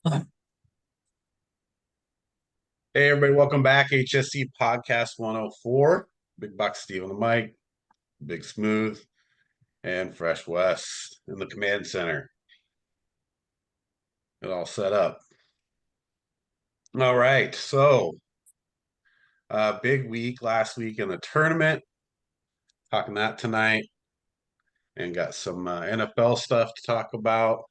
Hey everybody, welcome back. HSC Podcast 104. Big Buck Steve on the mic, Big Smooth, and Fresh West in the command center. It all set up. All right, so big week last week in the tournament. Talking that tonight, and got some NFL stuff to talk about.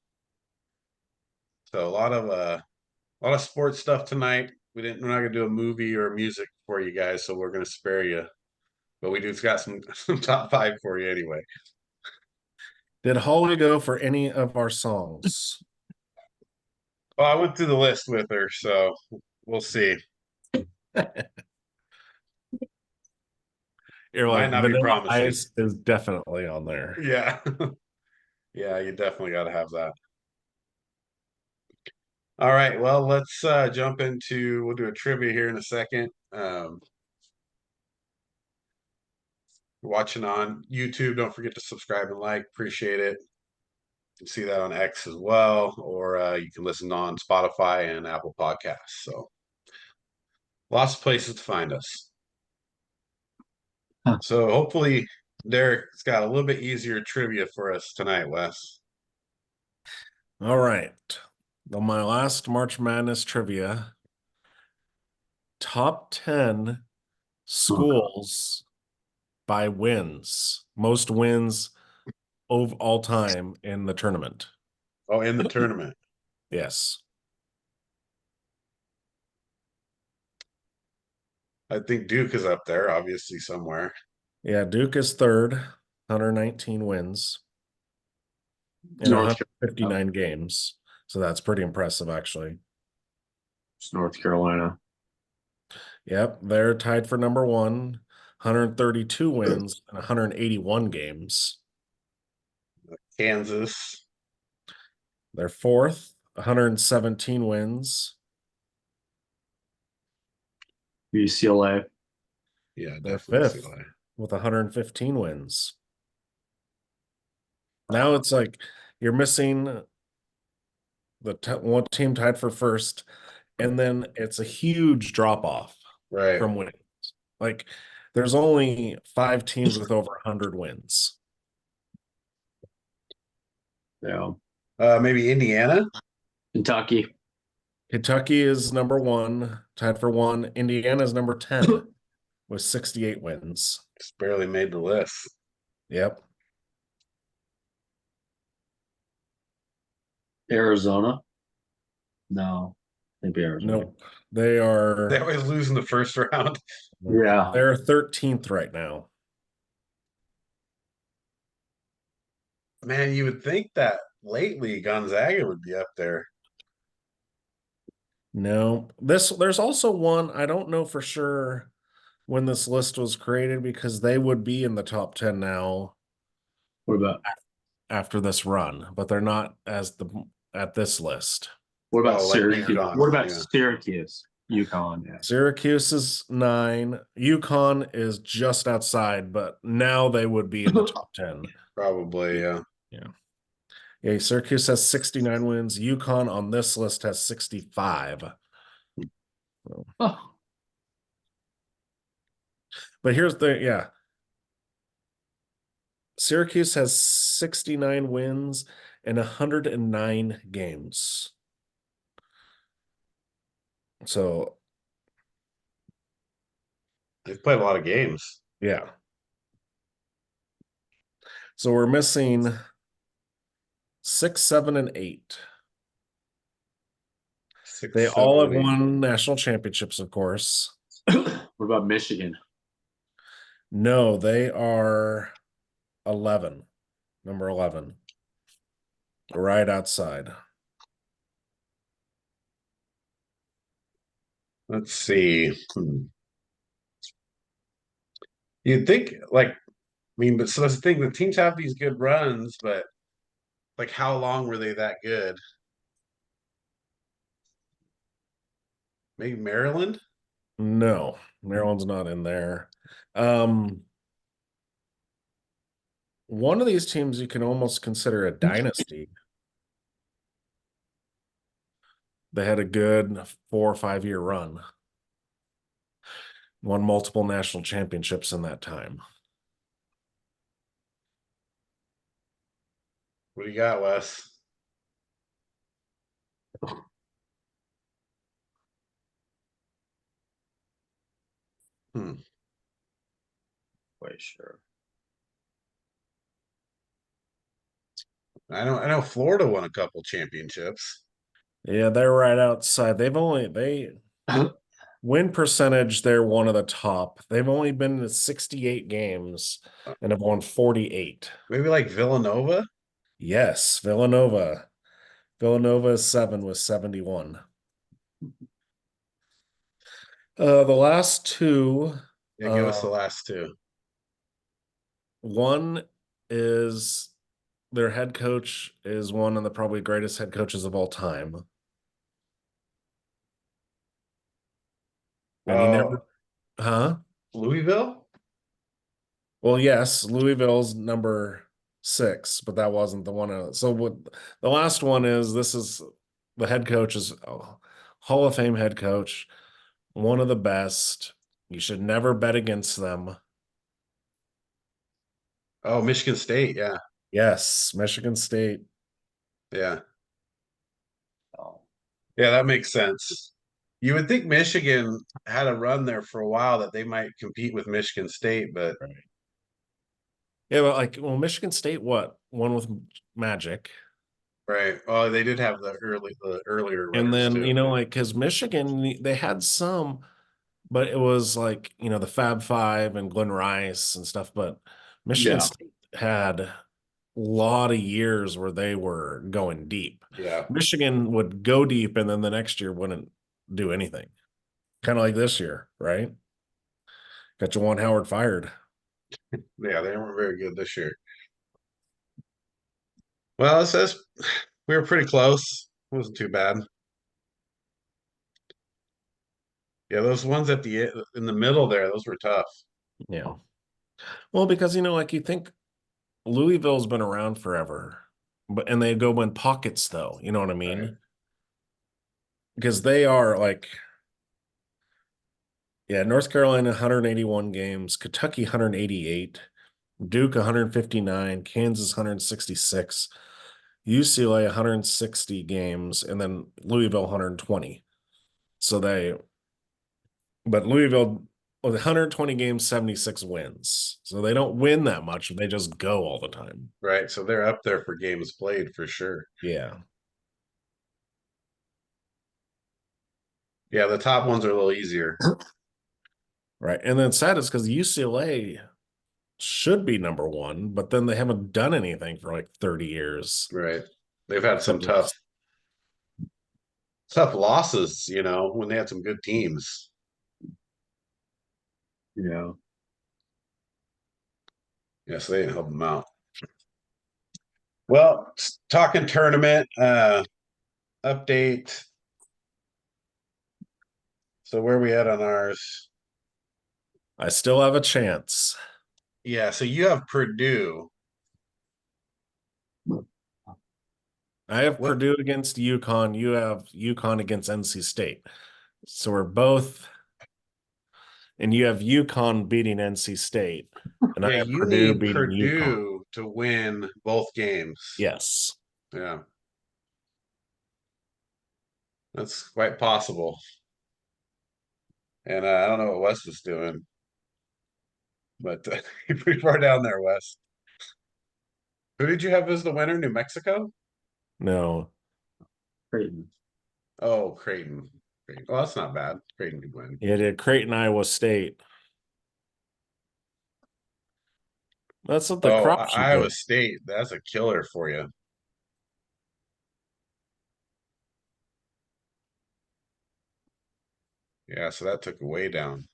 So a lot of sports stuff tonight. We're not gonna do a movie or music for you guys, so we're gonna spare you. But we do got some top five for you anyway. Did Holly go for any of our songs? Well, I went through the list with her, so we'll see. You're Might like, not be Vanilla promising. Ice is definitely on there. Yeah. Yeah, you definitely got to have that. All right, well, let's jump into we'll do a trivia here in a second. Watching on YouTube, don't forget to subscribe and like. Appreciate it. You can see that on X as well, or you can listen on Spotify and Apple Podcasts. So lots of places to find us. So hopefully Derek's got a little bit easier trivia for us tonight, Wes. All right. On my last March Madness trivia, top 10 schools by wins, most wins of all time in the tournament. Oh, in the tournament. Yes. I think Duke is up there, obviously, somewhere. Yeah, Duke is third, 119 wins in North 159 games. So that's pretty impressive, actually. North Carolina. Yep, they're tied for number one, 132 wins and 181 games. Kansas. They're fourth, 117 wins. UCLA. Yeah, They're definitely fifth UCLA. with 115 wins. Now it's like you're missing the one team tied for first, and then it's a huge drop off Right. from wins. Like there's only 5 teams with over 100 wins. Yeah. Maybe Indiana. Kentucky. Kentucky is number one, tied for one. Indiana is number 10 with 68 wins. Just barely made the list. Yep. Arizona. No. Maybe Arizona. Nope. They are They always lose in the first round. Yeah. they're 13th right now. Man, you would think that lately Gonzaga would be up there. No. There's also one, I don't know for sure when this list was created because they would be in the top 10 now What about after this run, but they're not at this list. Like Syracuse? UConn, What about yeah. Syracuse? UConn. Yeah. Syracuse is 9. UConn is just outside, but now they would be in the top 10. Probably, yeah. Yeah, Syracuse has 69 wins. UConn on this list has 65. So. Oh. But here's Syracuse has 69 wins and 109 games. So They've played a lot of games. yeah. So we're missing 6, 7, and 8. 6, They 7, all have 8. won national championships, of course. What about Michigan? No, they are 11. Number 11. Right outside. Let's see. You'd think, but so that's the thing. The teams have these good runs, but like, how long were they that good? Maybe Maryland. No, Maryland's not in there. One of these teams you can almost consider a dynasty. They had a good 4 or 5 year run. Won multiple national championships in that time. What do you got, Wes? Hmm. Quite sure. I know Florida won a couple championships. Yeah, they're right outside. They win percentage, they're one of the top. They've only been to 68 games and have won 48. Maybe like Villanova. Yes, Villanova. Villanova is 7 with 71. The last two, Yeah, give us the last two. one is their head coach is one of the probably greatest head coaches of all time. And he Oh, never, huh? Louisville. Well, yes, Louisville's number 6, but that wasn't the one. So what the last one is, this is the head coach is a Hall of Fame head coach, one of the best. You should never bet against them. Oh, Michigan State. Yeah, Yes, Michigan State. yeah, Oh, yeah. That makes sense. You would think Michigan had a run there for a while that they might compete with Michigan State, but Right. Yeah, but Michigan State, what? One with Magic. right. Oh, they did have the earlier And winners then, too. because Michigan, they had some, but it was the Fab Five and Glenn Rice and stuff. But Michigan yeah. State had a lot of years where they were going deep. Yeah, Michigan would go deep and then the next year wouldn't do anything. Kind of like this year, right? Got Juwan Howard fired. yeah. They weren't very good this year. Well, it says we were pretty close. It wasn't too bad. Yeah, those ones at in the middle there, those were tough. Yeah. Well, because you think Louisville's been around forever, and they go in pockets though. You know what I Right. mean? Because they are yeah, North Carolina 181 games, Kentucky 188, Duke 159, Kansas 166, UCLA 160 games, and then Louisville 120. So but Louisville with 120 games, 76 wins. So they don't win that much. They just go all the time. Right. So they're up there for games played for sure. Yeah. Yeah, the top ones are a little easier. Right. And then sad is because UCLA should be number one, but then they haven't done anything for like 30 years. Right. They've had some Except for tough losses, when they had some good teams. Yeah. Yeah, so they didn't help them out. Well, talking tournament, update. So where are we at on ours? I still have a chance. Yeah, so you have Purdue. I have What? Purdue against UConn. You have UConn against NC State. So we're both, and you have UConn beating NC State, and I Yeah, have you Purdue need beating UConn. Purdue to win both games. Yes. Yeah. That's quite possible. And I don't know what Wes was doing, but you're pretty far down there, Wes. Who did you have as the winner? New Mexico? No. Creighton. Oh, Creighton. Creighton. Oh, that's not bad. Creighton could win. Yeah, did Creighton, Iowa State. That's what the Oh, crop should Iowa do. State. That's a killer for you. Yeah, so that took it way down.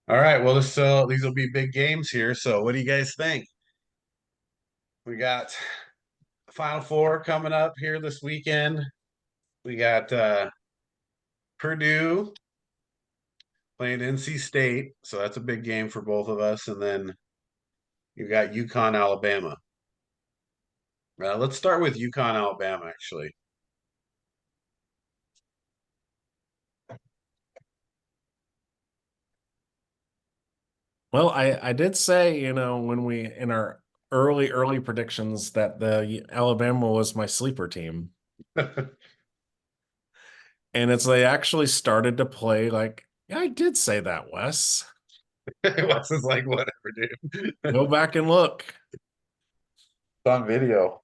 All right. Well, these will be big games here. So, what do you guys think? We got Final Four coming up here this weekend. We got Purdue playing NC State, so that's a big game for both of us. And then you got UConn, Alabama. Let's start with UConn, Alabama, actually. Well, I did say, when we in our early predictions that the Alabama was my sleeper team. And they actually started to play like, yeah, I did say that, Wes. Wes is like, whatever, dude. Go back and look. It's on video.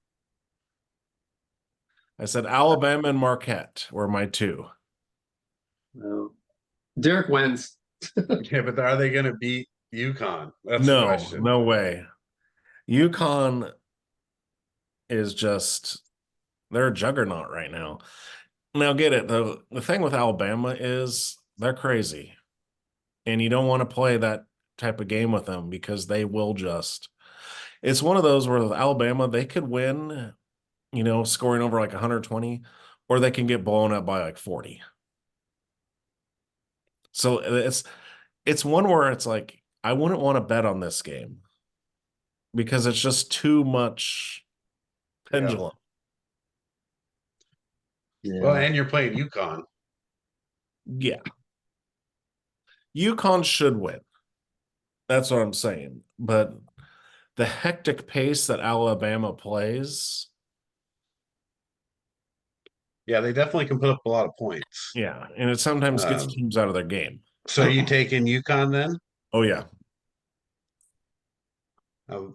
I said Alabama and Marquette were my two. No. Derek wins. Yeah, but are they going to beat UConn? That's the No, question. no way. UConn is just, they're a juggernaut right now. Now get it. The thing with Alabama is they're crazy. And you don't want to play that type of game with them because they will just. It's one of those where with Alabama, they could win, scoring over like 120, or they can get blown up by like 40. So it's one where it's like, I wouldn't want to bet on this game because it's just too much pendulum. Yeah. Well, and you're playing UConn. Yeah. UConn should win. That's what I'm saying. But the hectic pace that Alabama plays. Yeah, they definitely can put up a lot of points. Yeah. And it sometimes gets teams out of their game. So you taking UConn then? Oh, yeah. And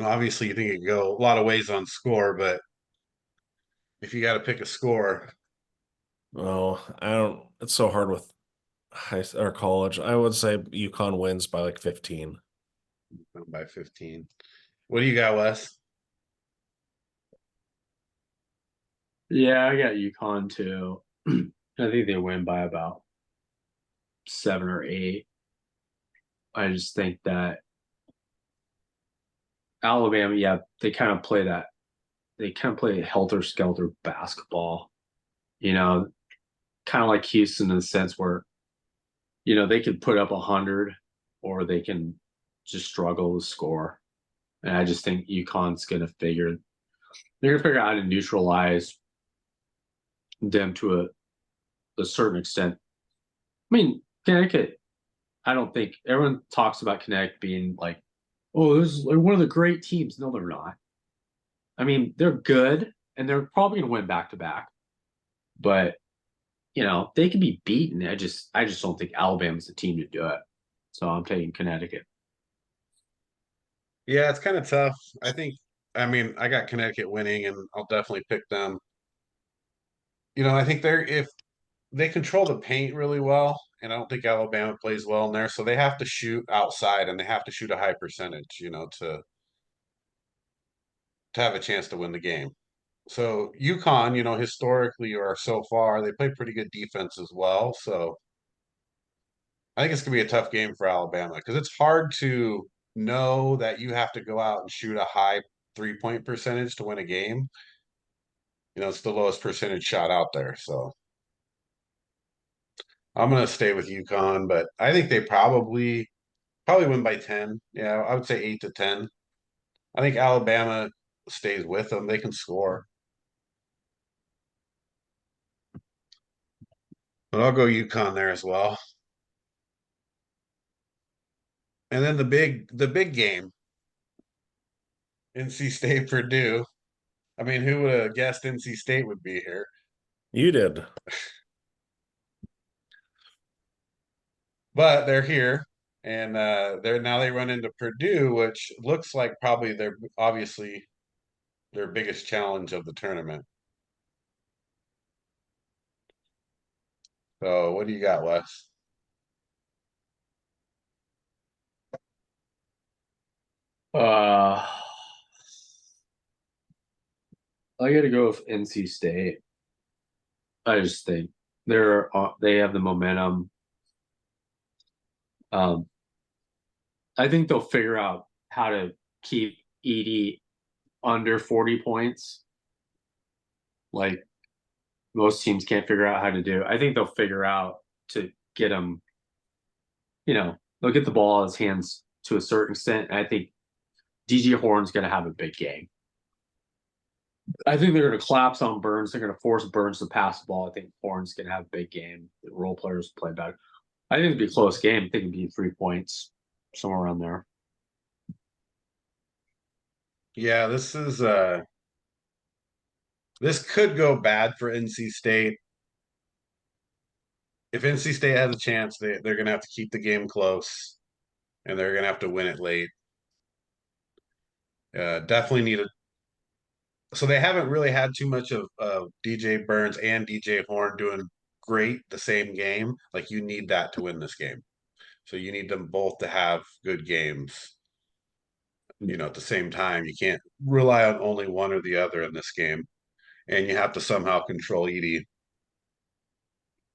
obviously you think it could go a lot of ways on score, but if you got to pick a score. Oh, I don't. It's so hard with high or college. I would say UConn wins by like 15. By 15. What do you got, Wes? Yeah, I got UConn too. I think they win by about 7 or 8. I just think that Alabama, yeah, they kind of play that. They kind of play helter-skelter basketball, kind of like Houston in the sense where, they could put up 100 or they can just struggle to score. And I just think UConn's they're going to figure out how to neutralize them to a certain extent. I mean, Connecticut, I don't think everyone talks about Connecticut being like, oh, this is one of the great teams. No, they're not. I mean, they're good and they're probably going to win back to back, but they can be beaten. I just don't think Alabama's the team to do it. So I'm taking Connecticut. Yeah, it's kind of tough. I got Connecticut winning, and I'll definitely pick them. I think if they control the paint really well, and I don't think Alabama plays well in there, so they have to shoot outside and they have to shoot a high percentage, to have a chance to win the game. So UConn, historically or so far, they play pretty good defense as well. So I think it's gonna be a tough game for Alabama because it's hard to know that you have to go out and shoot a high 3-point percentage to win a game. It's the lowest percentage shot out there. So I'm gonna stay with UConn, but I think they probably win by 10. Yeah, I would say 8 to 10. I think Alabama stays with them. They can score. But I'll go UConn there as well. And then the big game, NC State Purdue. I mean, who would have guessed NC State would be here? You did. But they're here, and they run into Purdue, which looks like probably obviously their biggest challenge of the tournament. So what do you got, Wes? I got to go with NC State. I just think they have the momentum. I think they'll figure out how to keep Edie under 40 points. Like most teams can't figure out how to do. I think they'll figure out to get him, they'll get the ball in his hands to a certain extent. And I think DJ Horn's going to have a big game. I think they're going to collapse on Burns. They're going to force Burns to pass the ball. I think Horn's going to have a big game. The role players play better. I think it'd be a close game. I think it'd be 3 points, somewhere around there. Yeah, this could go bad for NC State. If NC State has a chance, they're gonna have to keep the game close, and they're gonna have to win it late. Definitely need a. So they haven't really had too much of DJ Burns and DJ Horn doing great the same game. Like you need that to win this game. So you need them both to have good games. At the same time, you can't rely on only one or the other in this game, and you have to somehow control Edie.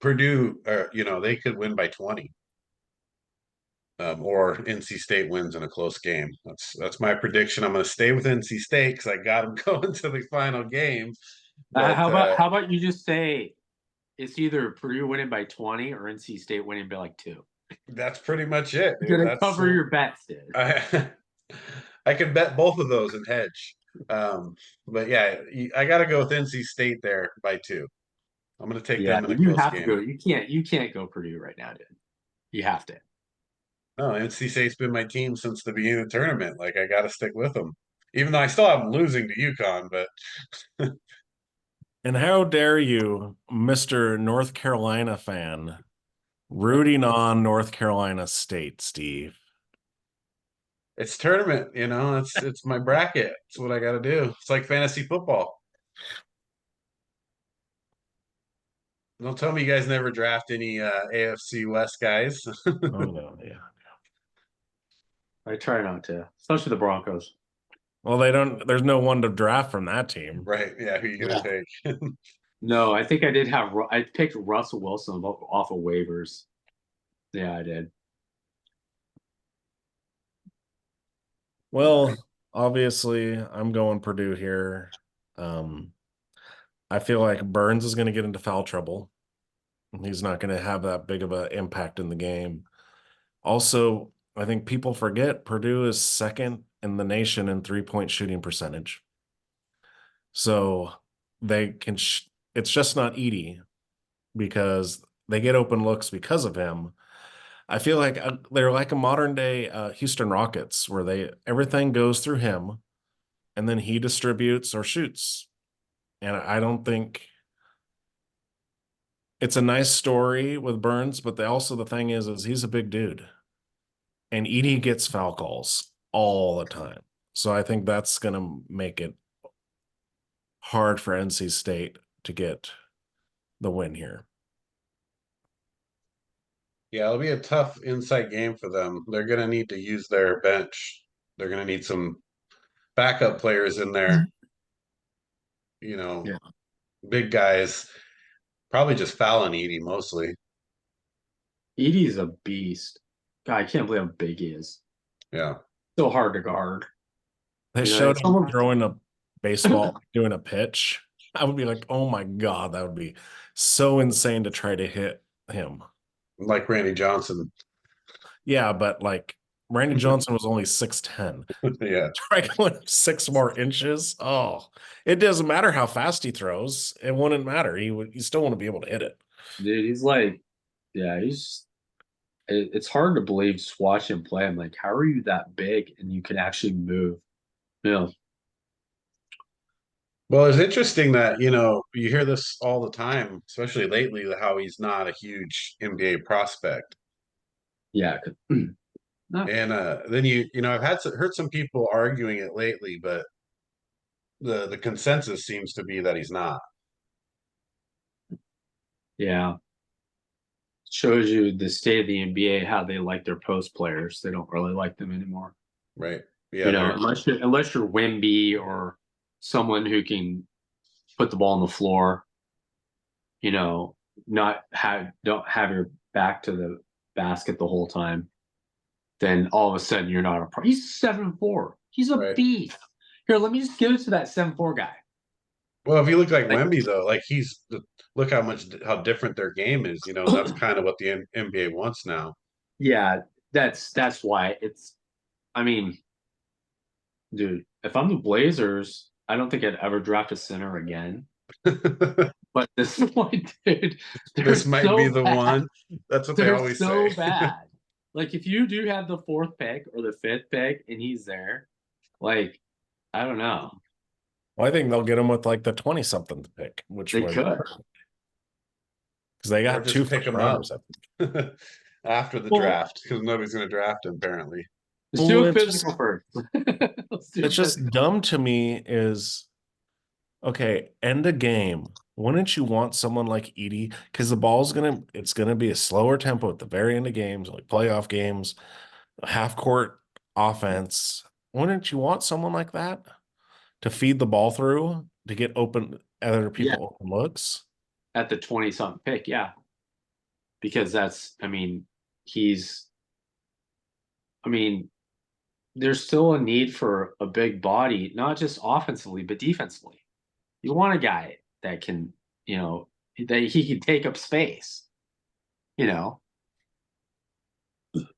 Purdue, they could win by 20. Or NC State wins in a close game. That's my prediction. I'm going to stay with NC State because I got them going to the final game. But how about you just say it's either Purdue winning by 20 or NC State winning by like 2? that's pretty much it. You're gonna cover your bets, dude. I could bet both of those and hedge. But yeah, I got to go with NC State there by 2. I'm going to take them in a you close have game. to go. You can't go Purdue right now, dude. You have to. No, NC State's been my team since the beginning of the tournament. Like I got to stick with them, even though I still have them losing to UConn. But And how dare you, Mr. North Carolina fan, rooting on North Carolina State, Steve? it's tournament, it's my bracket. It's what I got to do. It's like fantasy football. Don't tell me you guys never draft any AFC West guys. Oh no, yeah. I try not to, especially the Broncos. Well, there's no one to draft from that team. Right. Yeah. Who are you going to take? No, I think I picked Russell Wilson off of waivers. Yeah, I did. Well, obviously, I'm going Purdue here. I feel like Burns is going to get into foul trouble. He's not going to have that big of an impact in the game. Also, I think people forget Purdue is second in the nation in three-point shooting percentage. So they can. It's just not Edie because they get open looks because of him. I feel like they're like a modern day Houston Rockets where everything goes through him and then he distributes or shoots. And I don't think it's a nice story with Burns, but the thing is he's a big dude. And Edie gets foul calls all the time. So I think that's going to make it hard for NC State to get the win here. Yeah, it'll be a tough inside game for them. They're going to need to use their bench. They're going to need some backup players in there. Yeah. Big guys. Probably just fouling Edie mostly. Edie's a beast. God, I can't believe how big he is. Yeah. So hard to guard. They showed him throwing a baseball, doing a pitch. I would be like, oh my God, that would be so insane to try to hit him. Like Randy Johnson. Yeah, but like Randy Johnson was only 6'10". Yeah. Try going 6 more inches. Oh, it doesn't matter how fast he throws. It wouldn't matter. You still want to be able to hit it. Dude, he's like, yeah, it's hard to believe just watch him play. I'm like, how are you that big and you can actually move? Yeah. Well, it's interesting that, you hear this all the time, especially lately, how he's not a huge NBA prospect. Yeah. And then I've heard some people arguing it lately, but the consensus seems to be that he's not. Yeah. Shows you the state of the NBA, how they like their post players. They don't really like them anymore. Right. Yeah. Unless you're Wemby or someone who can put the ball on the floor, don't have your back to the basket the whole time, then all of a sudden you're not a pro. He's 7'4". He's a beast. Here, let me just give it to that 7'4" guy. Well, if you look like Wemby though, like look how different their game is. That's kind of what the NBA wants now. Yeah, that's why it's. I mean, dude, if I'm the Blazers, I don't think I'd ever draft a center again. But But this one, dude, This might be the one. That's what they They're always so say. bad. Like if you do have the 4th pick or the 5th pick and he's there, like I don't know. Well, I think they'll get him with like the 20-something pick, which They would could. because they Or got two just pick first them up rounders. I think. after the Well, draft because nobody's going to draft him apparently. Let's well, do a it's just physical first. Let's do a it's just physical. dumb to me. Is okay, end a game. Wouldn't you want someone like Edie? Because the ball's it's gonna be a slower tempo at the very end of games, like playoff games, half court offense. Wouldn't you want someone like that to feed the ball through to get open other Yeah, people open looks? at the 20-something pick, yeah. Because he's I mean, there's still a need for a big body, not just offensively, but defensively. You want a guy that can, that he can take up space. You know,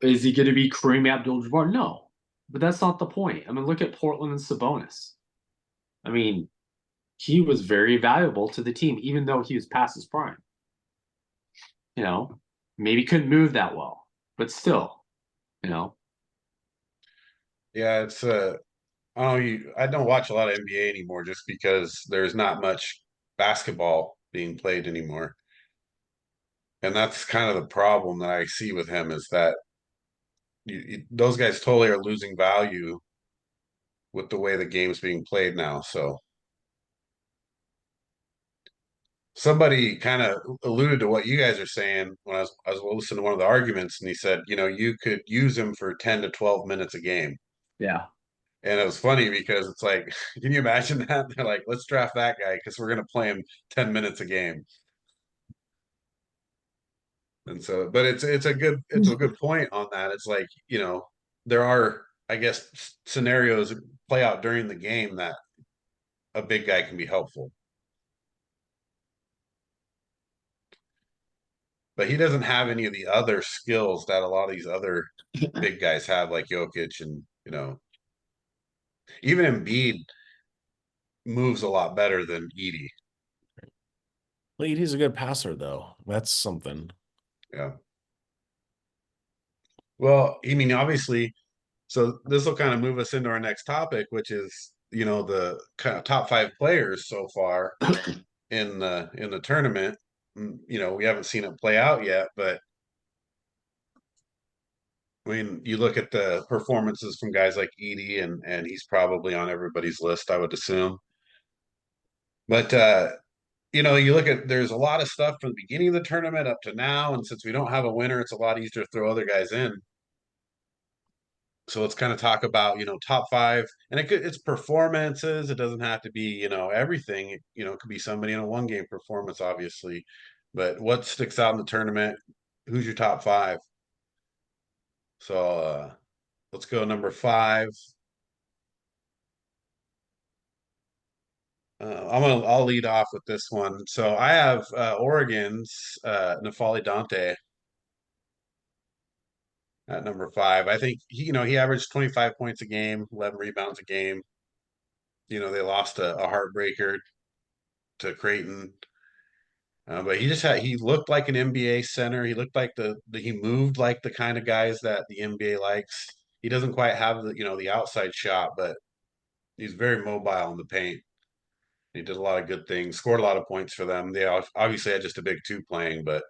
is he going to be Kareem Abdul-Jabbar? No, but that's not the point. I mean, look at Portland and Sabonis. I mean, he was very valuable to the team, even though he was past his prime. Maybe couldn't move that well, but still, you know. Yeah, it's I don't watch a lot of NBA anymore just because there's not much basketball being played anymore. And that's kind of the problem that I see with him is that those guys totally are losing value with the way the game's being played now. So somebody kind of alluded to what you guys are saying when I was listening to one of the arguments, and he said, you could use him for 10 to 12 minutes a game. Yeah. And it was funny because it's like, can you imagine that? They're like, let's draft that guy because we're going to play him 10 minutes a game. And so, but it's a good point on that. It's like, there are, I guess, scenarios play out during the game that a big guy can be helpful. But he doesn't have any of the other skills that a lot of these other big guys have, like Jokic, and even Embiid moves a lot better than Edie. Well, Edie's a good passer, though. That's something. Yeah. Well, I mean, obviously, so this will kind of move us into our next topic, which is, the kind of top 5 players so far in the tournament. We haven't seen it play out yet, but I mean, you look at the performances from guys like Edie, and he's probably on everybody's list, I would assume. But you look at there's a lot of stuff from the beginning of the tournament up to now, and since we don't have a winner, it's a lot easier to throw other guys in. So let's kind of talk about top 5, and it's performances. It doesn't have to be everything. It could be somebody in a 1-game performance, obviously. But what sticks out in the tournament? Who's your top 5? So let's go number 5. I'll lead off with this one. So I have Oregon's N'Faly Dante at number 5. I think he averaged 25 points a game, 11 rebounds a game. They lost a heartbreaker to Creighton, but he looked like an NBA center. He looked like he moved like the kind of guys that the NBA likes. He doesn't quite have the outside shot, but he's very mobile in the paint. He did a lot of good things, scored a lot of points for them. They obviously had just a big 2 playing, but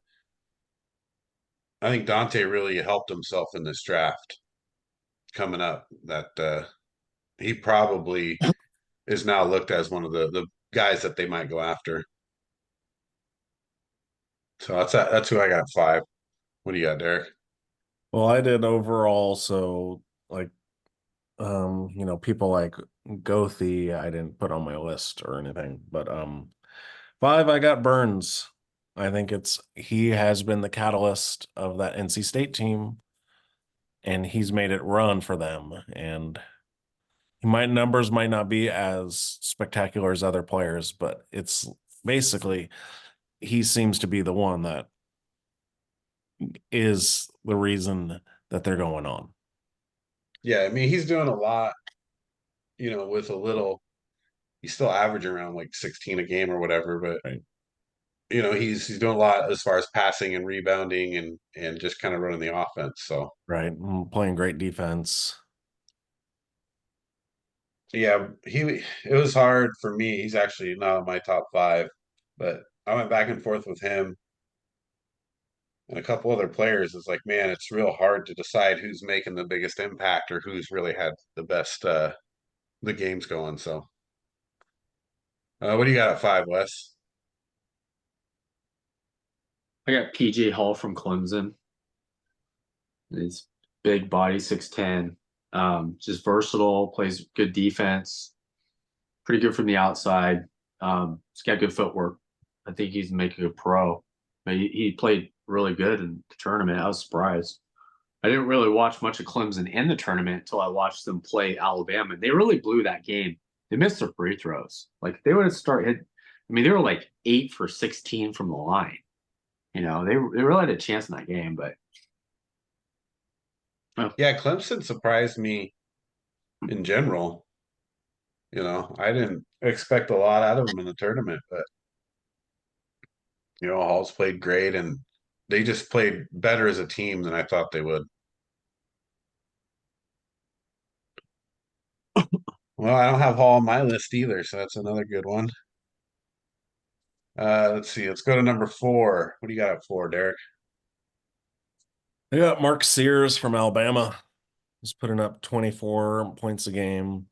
I think Dante really helped himself in this draft coming up. That he probably is now looked as one of the guys that they might go after. So that's who I got at 5. What do you got, Derek? Well, I did overall, so like people like Gothi, I didn't put on my list or anything, but 5, I got Burns. I think he has been the catalyst of that NC State team, and he's made it run for them. And numbers might not be as spectacular as other players, but it's basically he seems to be the one that is the reason that they're going on. Yeah, I mean he's doing a lot, with a little. He's still averaging around like 16 a game or whatever, but right. he's doing a lot as far as passing and rebounding and just kind of running the offense. So Right. Playing great defense. yeah, it was hard for me. He's actually not on my top 5, but I went back and forth with him and a couple other players. It's like, man, it's real hard to decide who's making the biggest impact or who's really had the best the games going. So what do you got at 5, Wes? I got PJ Hall from Clemson. He's big body, 6'10", just versatile, plays good defense, pretty good from the outside. He's got good footwork. I think he's making a pro. But he played really good in the tournament. I was surprised. I didn't really watch much of Clemson in the tournament until I watched them play Alabama. They really blew that game. They missed their free throws. Like they would have started. I mean, they were like 8 for 16 from the line. They really had a chance in that game, but Yeah, Clemson surprised me in general. I didn't expect a lot out of them in the tournament, but Hall's played great and they just played better as a team than I thought they would. Well, I don't have Hall on my list either, so that's another good one. Let's see. Let's go to number 4. What do you got at 4, Derek? I got Mark Sears from Alabama. He's putting up 24 points a game.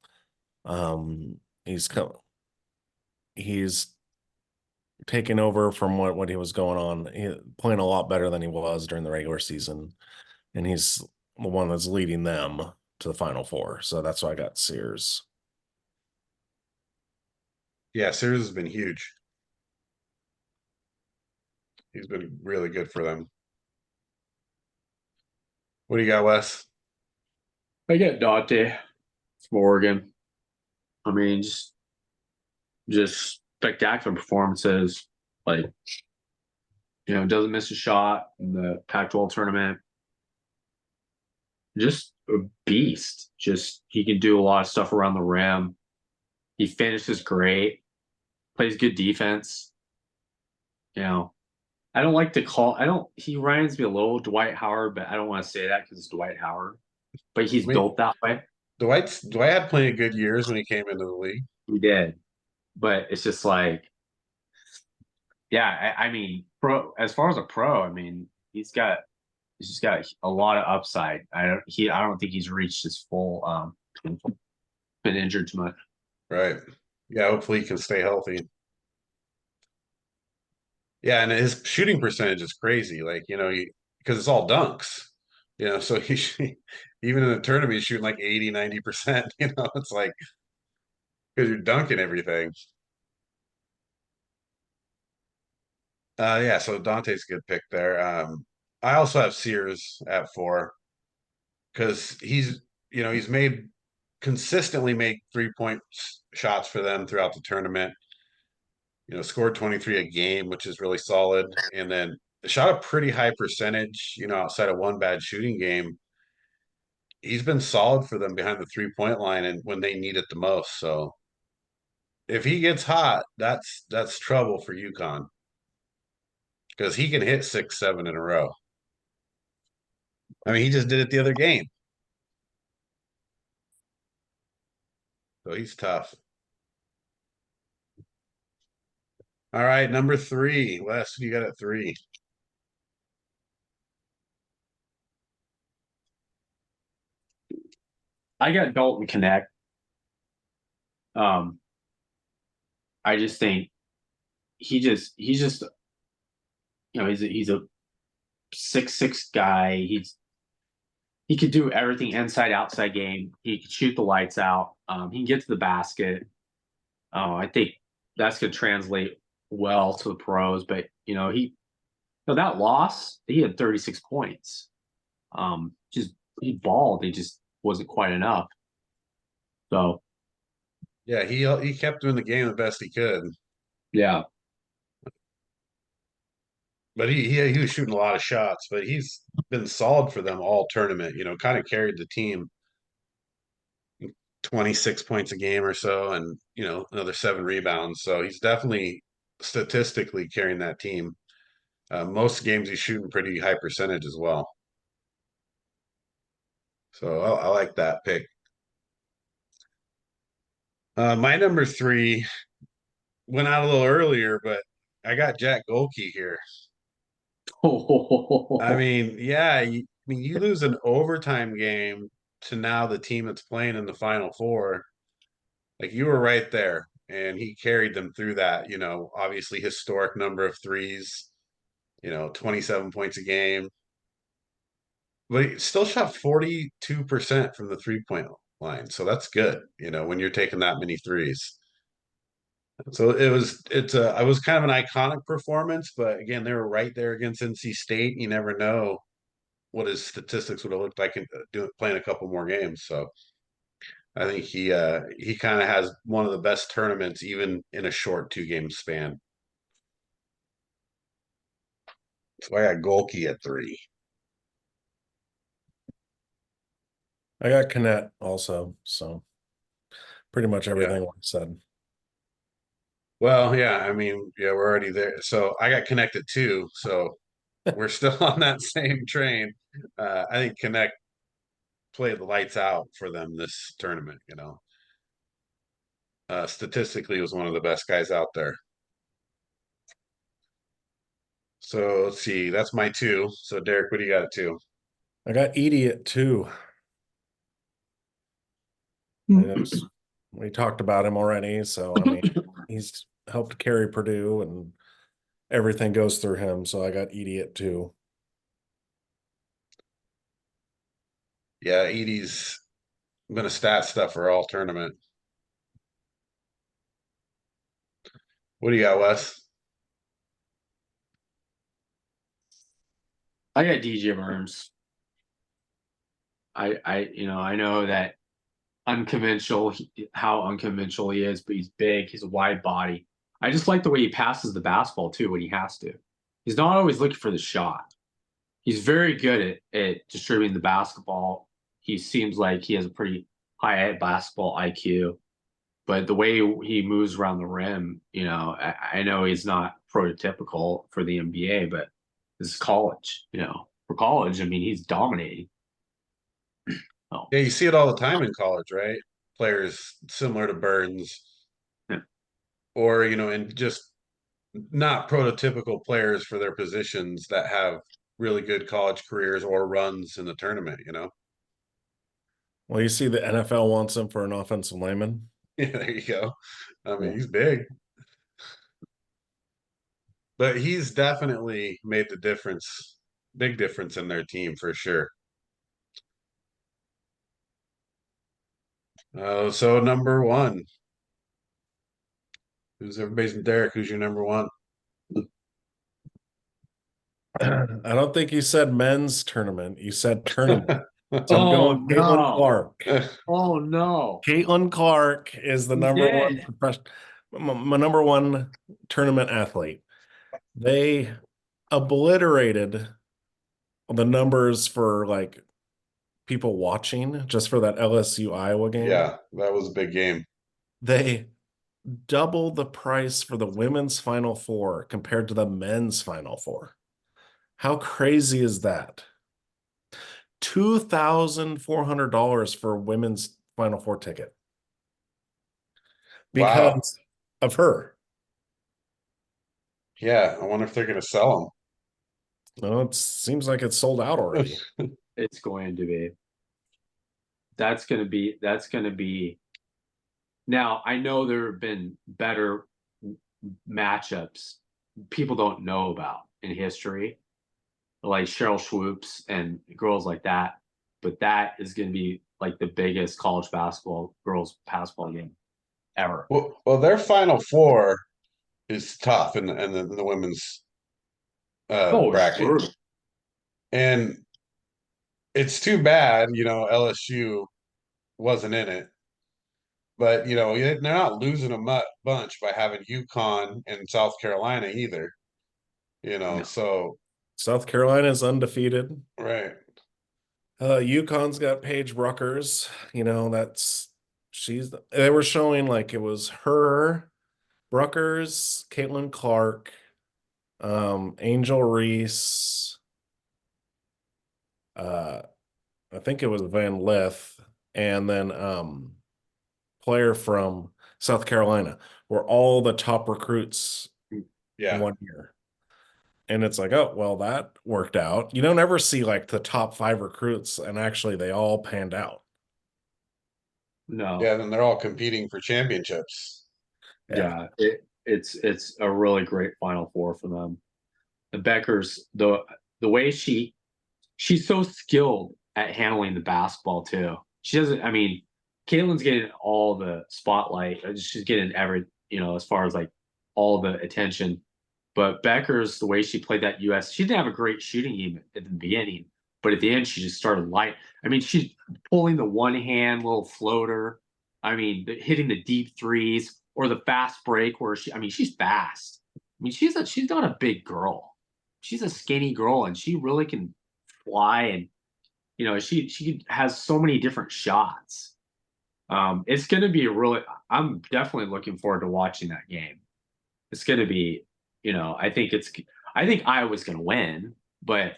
He's taken over from what he was going on. Playing a lot better than he was during the regular season, and he's the one that's leading them to the Final Four. So that's why I got Sears. Yeah, Sears has been huge. He's been really good for them. What do you got, Wes? I get Dante from Oregon. I mean, just spectacular performances. Like, doesn't miss a shot in the Pac-12 tournament. Just a beast. Just he can do a lot of stuff around the rim. He finishes great. Plays good defense. I don't like to call. He reminds me a little Dwight Howard, but I don't want to say that because it's Dwight Howard. But he's I mean, built that way. Dwight had plenty of good years when he came into the league. He did. But it's just like, yeah, I mean, as far as a pro, I mean, he's just got a lot of upside. I don't think he's reached his full been injured too much. Right. Yeah, hopefully he can stay healthy. Yeah, and his shooting percentage is crazy. Like, because it's all dunks. So even in the tournament he's shooting like 80, 90%, it's like because you're dunking everything. Yeah, so Dante's a good pick there. I also have Sears at 4 because he's made consistently make 3-point shots for them throughout the tournament. Scored 23 a game, which is really solid, and then shot a pretty high percentage. Outside of one bad shooting game, he's been solid for them behind the 3-point line and when they need it the most. So if he gets hot, that's trouble for UConn because he can hit 6, 7 in a row. I mean, he just did it the other game. So he's tough. All right, number 3. Wes, who you got at 3? I got Dalton Connect. I just think he's just he's a 6'6" guy. He could do everything inside outside game. He could shoot the lights out. He can get to the basket. I think that's going to translate well to the pros. But that loss, he had 36 points. Just he balled. He just wasn't quite enough. So Yeah, he kept doing the game the best he could, yeah, but he was shooting a lot of shots. But he's been solid for them all tournament. Kind of carried the team 26 points a game or so, and another 7 rebounds. So he's definitely statistically carrying that team. Most games he's shooting pretty high percentage as well. So I like that pick. My number 3 went out a little earlier, but I got Jack Golke here. I mean, yeah, you lose an overtime game to now the team that's playing in the Final Four. Like you were right there, and he carried them through that. Obviously historic number of threes. 27 points a game, but he still shot 42% from the 3-point line. So that's good. When you're taking that many threes. So I was kind of an iconic performance, but again, they were right there against NC State. You never know what his statistics would have looked like playing a couple more games. So I think he kind of has one of the best tournaments, even in a short 2-game span. So I got Golke at 3. I got Knet also, so pretty much everything I said. Well, yeah, I mean, yeah, we're already there. So I got connected too. So we're still on that same train. I think Connect played the lights out for them this tournament. Statistically, was one of the best guys out there. So let's see, that's my 2. So Derek, what do you got at 2? I got Edie at 2. We talked about him already, so I mean, he's helped carry Purdue, and everything goes through him. So I got Edie at 2. Yeah, Edie's been a stat stuffer all tournament. What do you got, Wes? I got DJ Burns. I know that how unconventional he is, but he's big. He's a wide body. I just like the way he passes the basketball too when he has to. He's not always looking for the shot. He's very good at distributing the basketball. He seems like he has a pretty high basketball IQ, but the way he moves around the rim, I know he's not prototypical for the NBA, but this is college. For college, I mean, he's dominating. Oh, Yeah, you see it all the time in college, right? Players similar to Burns, yeah. or and just not prototypical players for their positions that have really good college careers or runs in the tournament. Well, you see the NFL wants him for an offensive lineman. Yeah, there you go. I mean, he's big, but he's definitely made the difference, big difference in their team for sure. So number 1, who's everybody's Derek? Who's your number 1? I don't think you said men's tournament. You said tournament. So I'm Oh going Caitlin no! Clark. Oh no! Caitlin Clark is the number 1 professional, my number 1 tournament athlete. They obliterated the numbers for like people watching just for that LSU Iowa game. Yeah, that was a big game. They doubled the price for the women's Final Four compared to the men's Final Four. How crazy is that? $2,400 for a women's Final Four ticket Wow. because of her. Yeah, I wonder if they're going to sell Well, it seems like it's sold out already. It's going to be. That's going to be. Now, I know there have been better matchups people don't know about in history, like Cheryl Swoops and girls like that. But that is going to be like the biggest college girls basketball game ever. Well, their Final Four is tough in the women's bracket. Sure. And it's too bad, LSU wasn't in it. But, they're not losing a bunch by having UConn and South Carolina either. No. So South Carolina is undefeated. right. UConn's got Paige Bruckers. They were showing like it was her Bruckers, Caitlin Clark, Angel Reese, I think it was Van Lith, and then player from South Carolina were all the top recruits Yeah. 1 year. And it's like, oh, well, that worked out. You don't ever see like the top 5 recruits, and actually they all panned out. No. Yeah, then they're all competing for championships. Yeah. It's a really great Final Four for them. The Beckers, the way she's so skilled at handling the basketball too. She doesn't. I mean, Caitlin's getting all the spotlight. She's getting as far as like all the attention. But Becker's the way she played that US, she didn't have a great shooting game at the beginning, but at the end she just started light. I mean, she's pulling the one hand little floater. I mean, hitting the deep threes or the fast break where she's fast. I mean, she's not a big girl. She's a skinny girl and she really can fly and she has so many different shots. It's going to be I'm definitely looking forward to watching that game. It's going to be, I think Iowa's going to win, but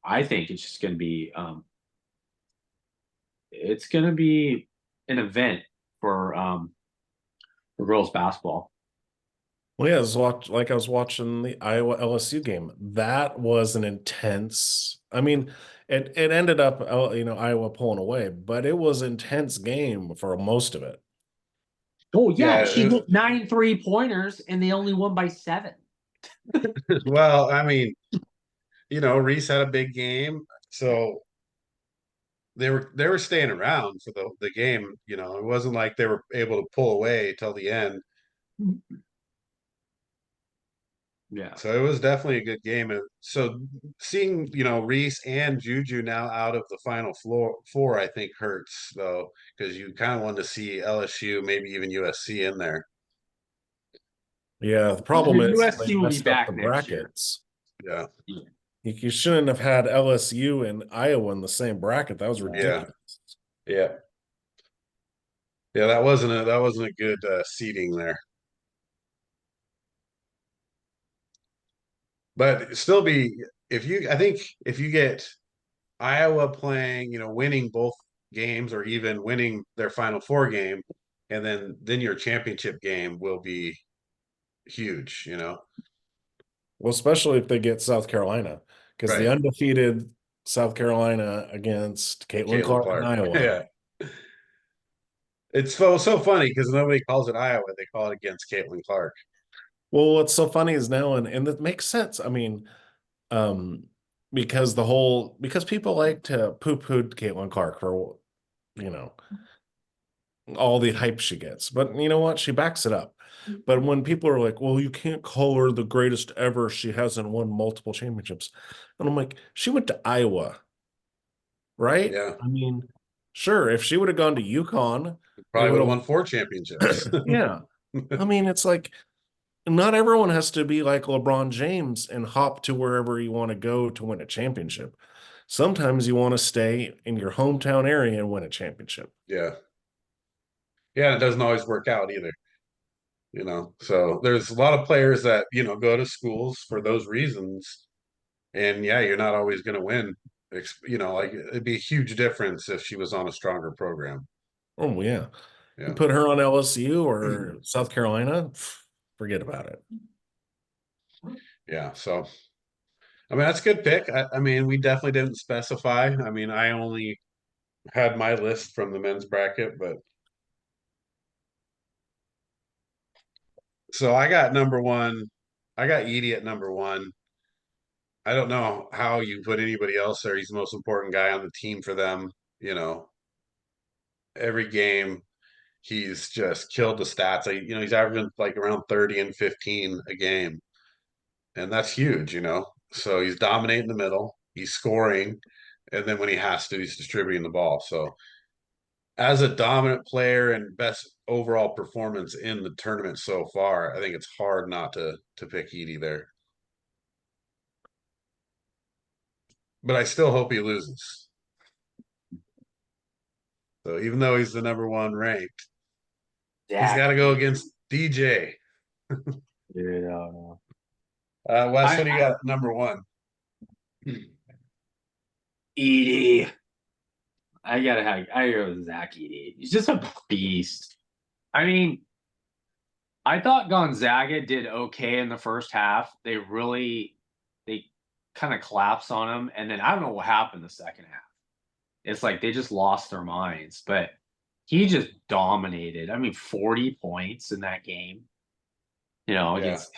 I think it's just going to be, it's going to be an event for girls basketball. Well, yeah, I was watching the Iowa LSU game. That was an intense. I mean, it ended up, Iowa pulling away, but it was an intense game for most of it. Oh yeah, Yeah, she hit 9 3-pointers and they only won by 7. well, I mean, Reese had a big game, so they were staying around for the game. It wasn't like they were able to pull away till the end. Yeah. So it was definitely a good game. And so seeing, Reese and Juju now out of the final four, I think hurts though, because you kind of wanted to see LSU, maybe even USC in there. Yeah, the problem is they USC will be messed up back the next year. brackets. Yeah. You shouldn't have had LSU and Iowa in the same bracket. That was ridiculous. Yeah. Yeah, that wasn't a good seeding there. But still I think if you get Iowa playing, winning both games or even winning their final four game, and then your championship game will be huge. Well, especially if they get South Carolina, because the Right. undefeated South Carolina against Caitlin Caitlin Clark in Clark. Iowa. Yeah. It's so funny because nobody calls it Iowa. They call it against Caitlin Clark. Well, what's so funny is now, and it makes sense. I mean, um, because people like to poo-poo Caitlin Clark for, you know, all the hype she gets. But you know what? She backs it up. But when people are like, well, you can't call her the greatest ever, she hasn't won multiple championships. And I'm like, she went to Iowa, right? Yeah. I mean, sure, if she would have gone to UConn, they Probably would would have have, won 4 championships. yeah. I mean, it's like not everyone has to be like LeBron James and hop to wherever you want to go to win a championship. Sometimes you want to stay in your hometown area and win a championship. Yeah. Yeah, it doesn't always work out either. So there's a lot of players that, go to schools for those reasons. And yeah, you're not always going to win. Like it'd be a huge difference if she was on a stronger program. Oh, yeah. You Yeah. put her on LSU or South Carolina, forget about it. Yeah. So, I mean, that's a good pick. I mean, we definitely didn't specify. I mean, I only had my list from the men's bracket, but so I got number one. I got Edie at number one. I don't know how you put anybody else there. He's the most important guy on the team for them. You know, every game he's just killed the stats. He's averaging like around 30 and 15 a game. And that's huge. So he's dominating the middle, he's scoring, and then when he has to, he's distributing the ball. So as a dominant player and best overall performance in the tournament so far, I think it's hard not to pick Edie there. But I still hope he loses. So even though he's the number one ranked, he's got to go against DJ. Dude, I don't know. Wes, what do you got at number one? Edie. I go with Zach Edie. He's just a beast. I mean, I thought Gonzaga did okay in the first half. They kind of collapsed on him, and then I don't know what happened the second half. It's like they just lost their minds, but he just dominated. I mean, 40 points in that game. Against.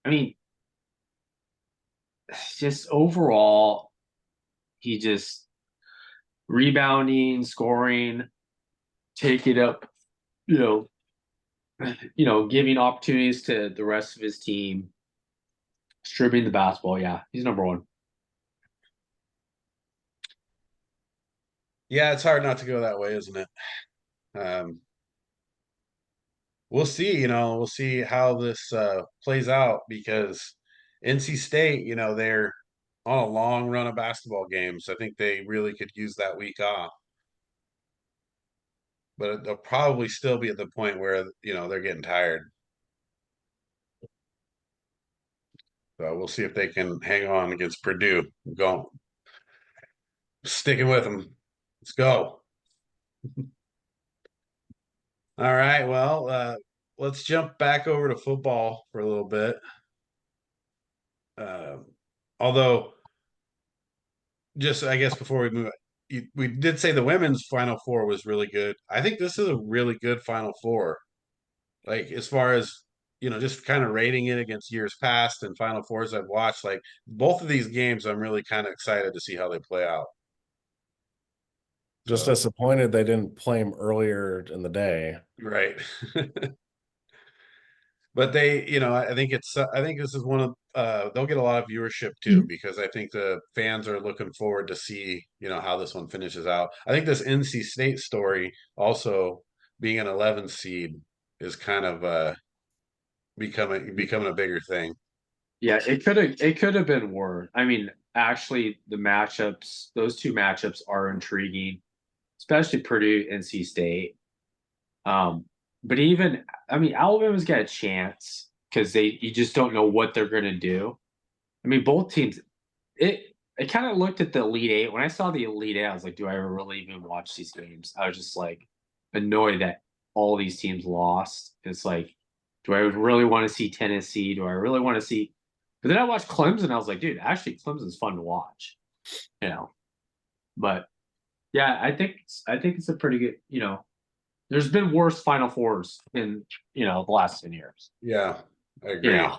I mean, just overall, he just rebounding, scoring, take it up, giving opportunities to the rest of his team, stripping the basketball. Yeah, he's number one. Yeah, it's hard not to go that way, isn't it? We'll see, we'll see how this plays out because NC State, they're on a long run of basketball games. I think they really could use that week off. But they'll probably still be at the point where, they're getting tired. So we'll see if they can hang on against Purdue. Go. Sticking with them. Let's go. All right. Well, let's jump back over to football for a little bit. Although, just I guess before we move, we did say the women's Final Four was really good. I think this is a really good Final Four. Like as far as just kind of rating it against years past and Final Fours I've watched. Like both of these games, I'm really kind of excited to see how they play out. Just So, disappointed they didn't play him earlier in the day. right. But they, I think this is one of they'll get a lot of viewership too because I think the fans are looking forward to see, how this one finishes out. I think this NC State story also being an 11 seed is kind of becoming a bigger thing. Yeah, it could have been worse. I mean, actually, those two matchups are intriguing, especially Purdue, NC State. But Alabama's got a chance because you just don't know what they're going to do. I mean, both teams. I kind of looked at the Elite Eight. When I saw the Elite Eight, I was like, do I really even watch these games? I was just like annoyed that all these teams lost. It's like, do I really want to see Tennessee? Do I really want to see? But then I watched Clemson. I was like, dude, actually, Clemson's fun to watch. But yeah, I think it's a pretty good. There's been worse Final Fours in the last 10 years. Yeah, I agree. Yeah,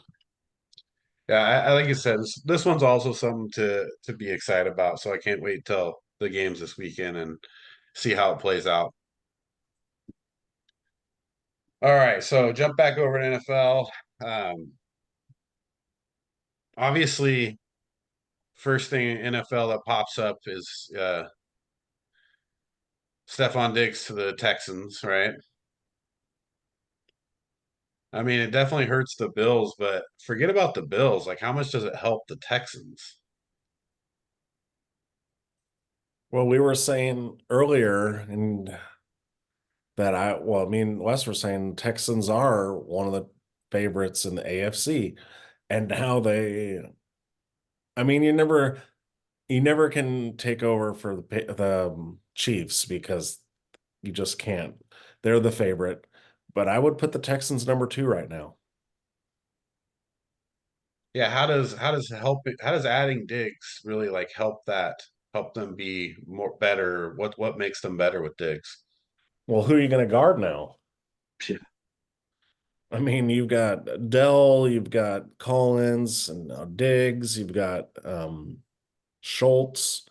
I like you said, this one's also something to be excited about. So I can't wait till the games this weekend and see how it plays out. All right, so jump back over to NFL. Obviously, first thing in NFL that pops up is Stephon Diggs to the Texans, right? I mean, it definitely hurts the Bills, but forget about the Bills. Like, how much does it help the Texans? Well, we were saying earlier and Wes were saying Texans are one of the favorites in the AFC. And now you never can take over for the Chiefs because you just can't. They're the favorite, but I would put the Texans number 2 right now. Yeah, how does adding Diggs really like help them be more better? What makes them better with Diggs? Well, who are you going to guard now? Yeah. I mean, you've got Dell, you've got Collins, and now Diggs, you've got Schultz,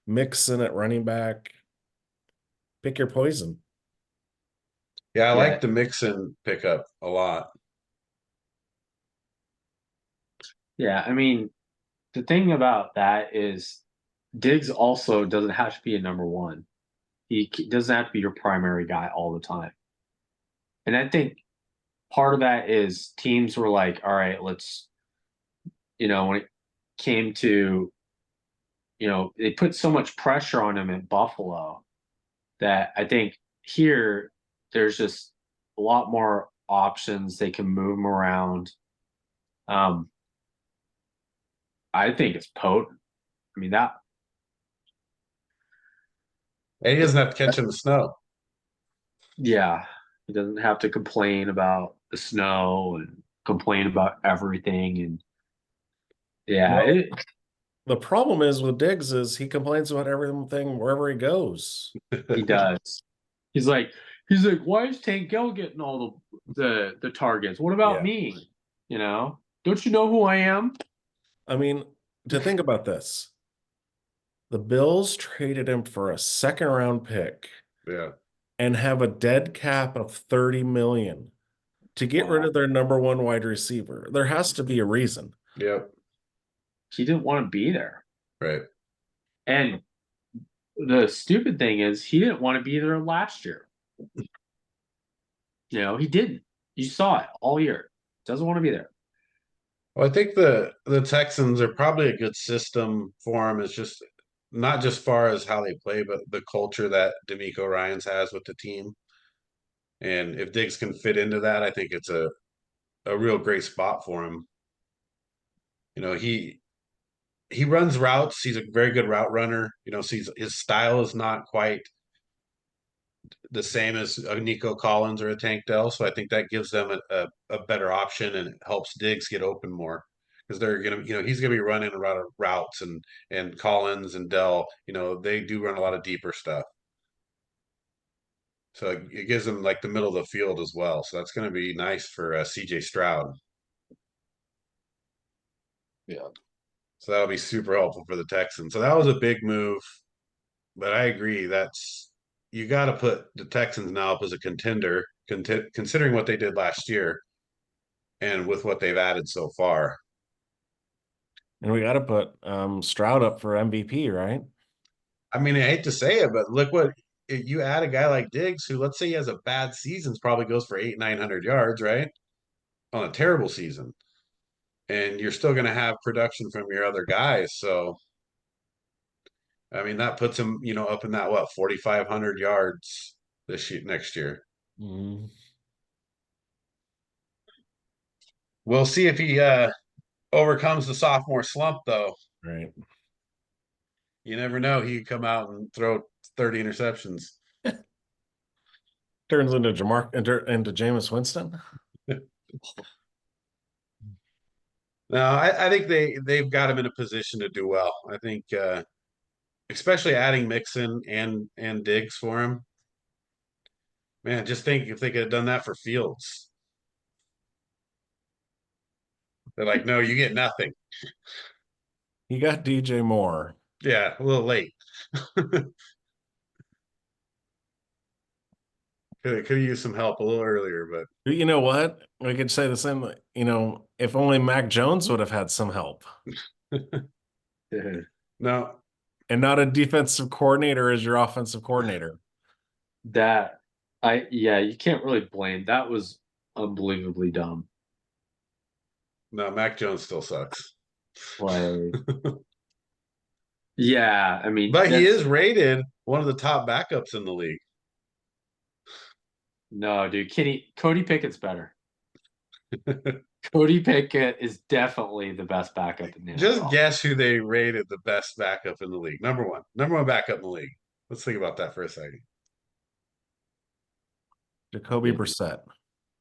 Mixon at running back. Pick your poison. Yeah, I Yeah. like the Mixon pickup a lot. Yeah, I mean, the thing about that is Diggs also doesn't have to be a number one. He doesn't have to be your primary guy all the time. And I think part of that is teams were like, all right, when it came to, they put so much pressure on him at Buffalo that I think here there's just a lot more options. They can move him around. I think it's potent. I mean that. And he doesn't have to catch in the snow. Yeah, he doesn't have to complain about the snow and complain about everything. And yeah, Well, the problem is with Diggs is he complains about everything wherever he goes. he does. He's like, why is Tank Gill getting all the targets? What about Yeah. me? Don't you know who I am? I mean, to think about this, the Bills traded him for a second-round pick Yeah. and have a dead cap of $30 million to get rid of their number one wide receiver. There has to be a reason. Yep. He didn't want to be there. Right. And the stupid thing is he didn't want to be there last year. He didn't. You saw it all year. Doesn't want to be there. Well, I think the Texans are probably a good system for him. It's just not just far as how they play, but the culture that D'Amico Ryans has with the team. And if Diggs can fit into that, I think it's a real great spot for him. He runs routes. He's a very good route runner. So his style is not quite the same as a Nico Collins or a Tank Dell. So I think that gives them a better option and it helps Diggs get open more because they're gonna, he's gonna be running a lot of routes and Collins and Dell, they do run a lot of deeper stuff. So it gives them like the middle of the field as well. So that's gonna be nice for CJ Stroud. Yeah. So that'll be super helpful for the Texans. So that was a big move, but I agree you got to put the Texans now up as a contender, considering what they did last year and with what they've added so far. And we got to put Stroud up for MVP, right? I mean, I hate to say it, but look what you add a guy like Diggs, who let's say he has a bad season, probably goes for 800-900 yards, right? On a terrible season. And you're still going to have production from your other guys. So, I mean, that puts him, up in that, 4,500 yards next year. Mm-hmm. We'll see if he overcomes the sophomore slump, though. Right. You never know. He could come out and throw 30 interceptions. Turns into into Jameis Winston. No, I think they've got him in a position to do well. I think especially adding Mixon and Diggs for him. Man, just think if they could have done that for Fields. They're like, no, you get nothing. You got DJ Moore. Yeah, a little late. Could use some help a little earlier, but You know what? We could say the same, if only Mac Jones would have had some help. no. And not a defensive coordinator as your offensive coordinator. You can't really blame. That was unbelievably dumb. No, Mac Jones still sucks. Like, yeah, I mean, but he is rated one of the top backups in the league. No, dude, Cody Pickett's better. Cody Pickett is definitely the best backup in the NFL. Just guess who they rated the best backup in the league. Number one backup in the league. Let's think about that for a second. Jacoby Brissett.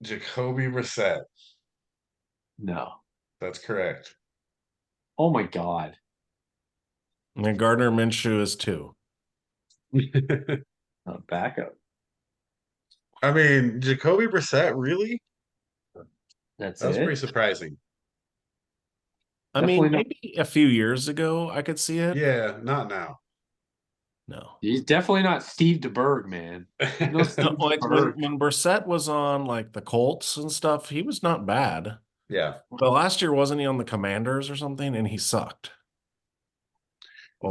Jacoby Brissett. No. That's correct. Oh my God. And then Gardner Minshew is 2. Backup. I mean, Jacoby Brissett, really? That's pretty surprising. I mean, maybe a few years ago I could see it. Yeah, not now. No. He's definitely not Steve DeBerg, man. No, like when Brissett was on like the Colts and stuff, he was not bad. Yeah. But last year, wasn't he on the Commanders or something? And he sucked. He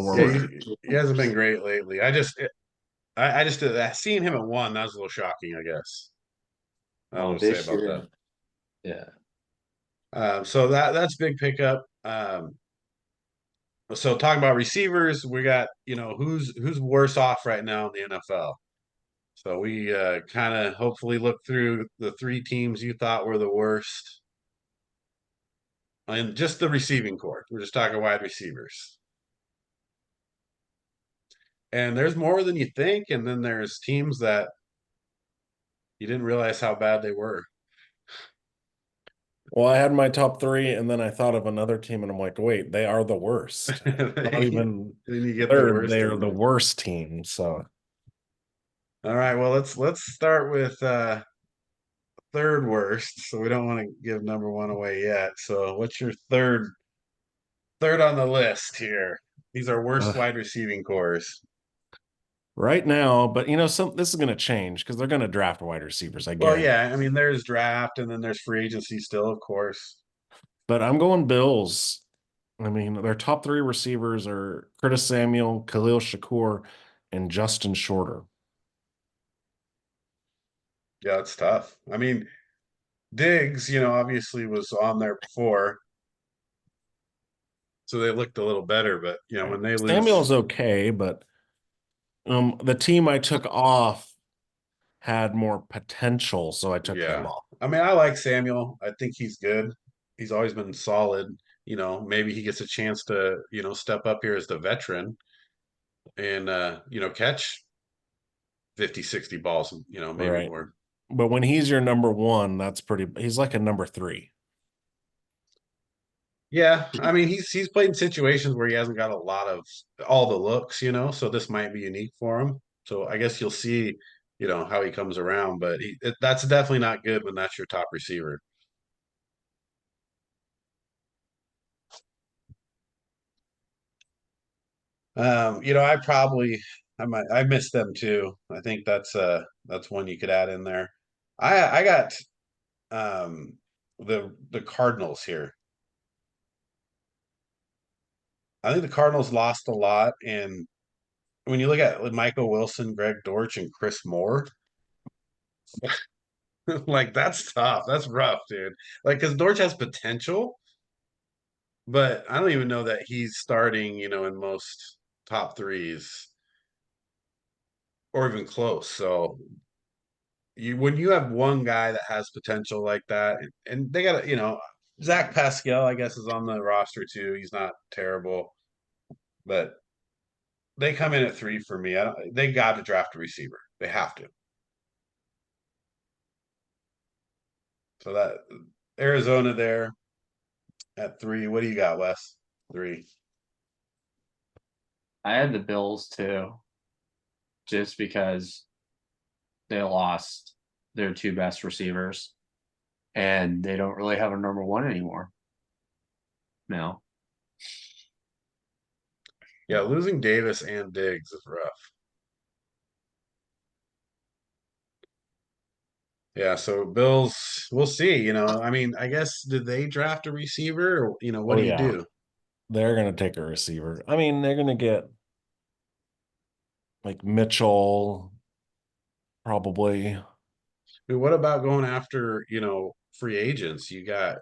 hasn't been great lately. I just seeing him at 1, that was a little shocking, I guess. I don't know what to say about that. Yeah. So that's big pickup. So talking about receivers, we got, who's worse off right now in the NFL? So we kind of hopefully look through the three teams you thought were the worst. And just the receiving corps. We're just talking wide receivers. And there's more than you think. And then there's teams that you didn't realize how bad they were. Well, I had my top three, and then I thought of another team, and I'm like, wait, they are the worst. Not even Then you get the third, worst they are in the there. worst team. So All right, well let's start with third worst. So we don't want to give number one away yet. So what's your third on the list here? These are worst uh, wide receiving cores. right now, but this is going to change because they're going to draft wide receivers, I Well, guarantee. yeah, I mean there's draft and then there's free agency still, of course. But I'm going Bills. I mean, their top three receivers are Curtis Samuel, Khalil Shakur, and Justin Shorter. Yeah, it's tough. I mean, Diggs, obviously was on there before, so they looked a little better, but when they lose, Samuel's okay, but the team I took off had more potential, so I took them yeah. off. I mean, I like Samuel. I think he's good. He's always been solid. Maybe he gets a chance to, step up here as the veteran and catch 50, 60 balls, maybe Right. more. But when he's your number one, he's like a number three. Yeah, I mean he's played in situations where he hasn't got a lot of all the looks, so this might be unique for him. So I guess you'll see, how he comes around, but that's definitely not good when that's your top receiver. I missed them too. I think that's one you could add in there. I got the Cardinals here. I think the Cardinals lost a lot, and when you look at Michael Wilson, Greg Dortch, and Chris Moore, like that's tough. That's rough, dude. Like because Dortch has potential, but I don't even know that he's starting, in most top threes or even close. So when you have one guy that has potential like that, and they got Zach Pascal, I guess, is on the roster too. He's not terrible, but they come in at three for me. They got to draft a receiver. They have to. So that Arizona there at three. What do you got, Wes? Three. I had the Bills too, just because they lost their two best receivers and they don't really have a number one anymore. No. Yeah, losing Davis and Diggs is rough. Yeah, so Bills, we'll see. I mean, I guess did they draft a receiver or what Oh do you yeah, do? they're going to take a receiver. I mean, they're going to get like Mitchell, probably. I mean, what about going after, free agents? You got,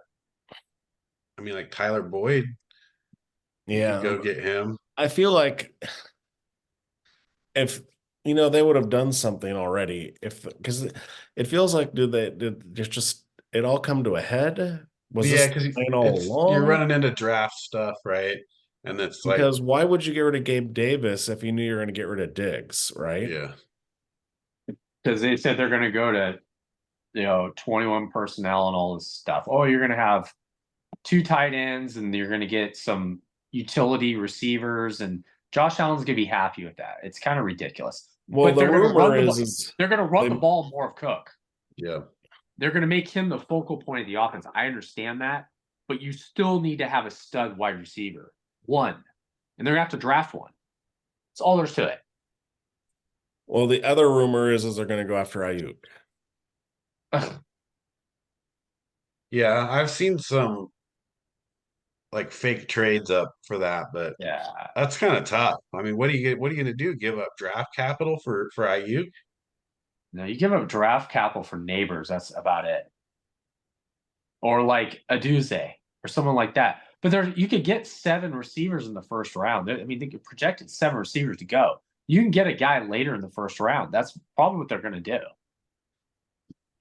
I mean, like Tyler Boyd, you could Yeah, go get him. I feel like if they would have done something already, if because it feels like did just it all come to a head? Was Yeah, this because plan all you're along? running into draft stuff, right? And it's like, Because why would you get rid of Gabe Davis if you knew you were going to get rid of Diggs, right? yeah, Because they said they're going to go to, 21 personnel and all this stuff. Oh, you're going to have two tight ends and you're going to get some utility receivers, and Josh Allen's going to be happy with that. It's kind of ridiculous. Well, But the they're going to rumor run the is they're going to run the they, ball more of Cook. yeah. They're going to make him the focal point of the offense. I understand that, but you still need to have a stud wide receiver, one, and they're going to have to draft one. That's all there's to it. well, the other rumor is they're going to go after Ayuk. Yeah, I've seen some like fake trades up for that, but Yeah. that's kind of tough. I mean, what are you gonna do? Give up draft capital for Ayuk? No, you give up draft capital for neighbors. That's about it. Or like a Duze or someone like that. But you could get 7 receivers in the first round. I mean, they projected 7 receivers to go. You can get a guy later in the first round. That's probably what they're going to do.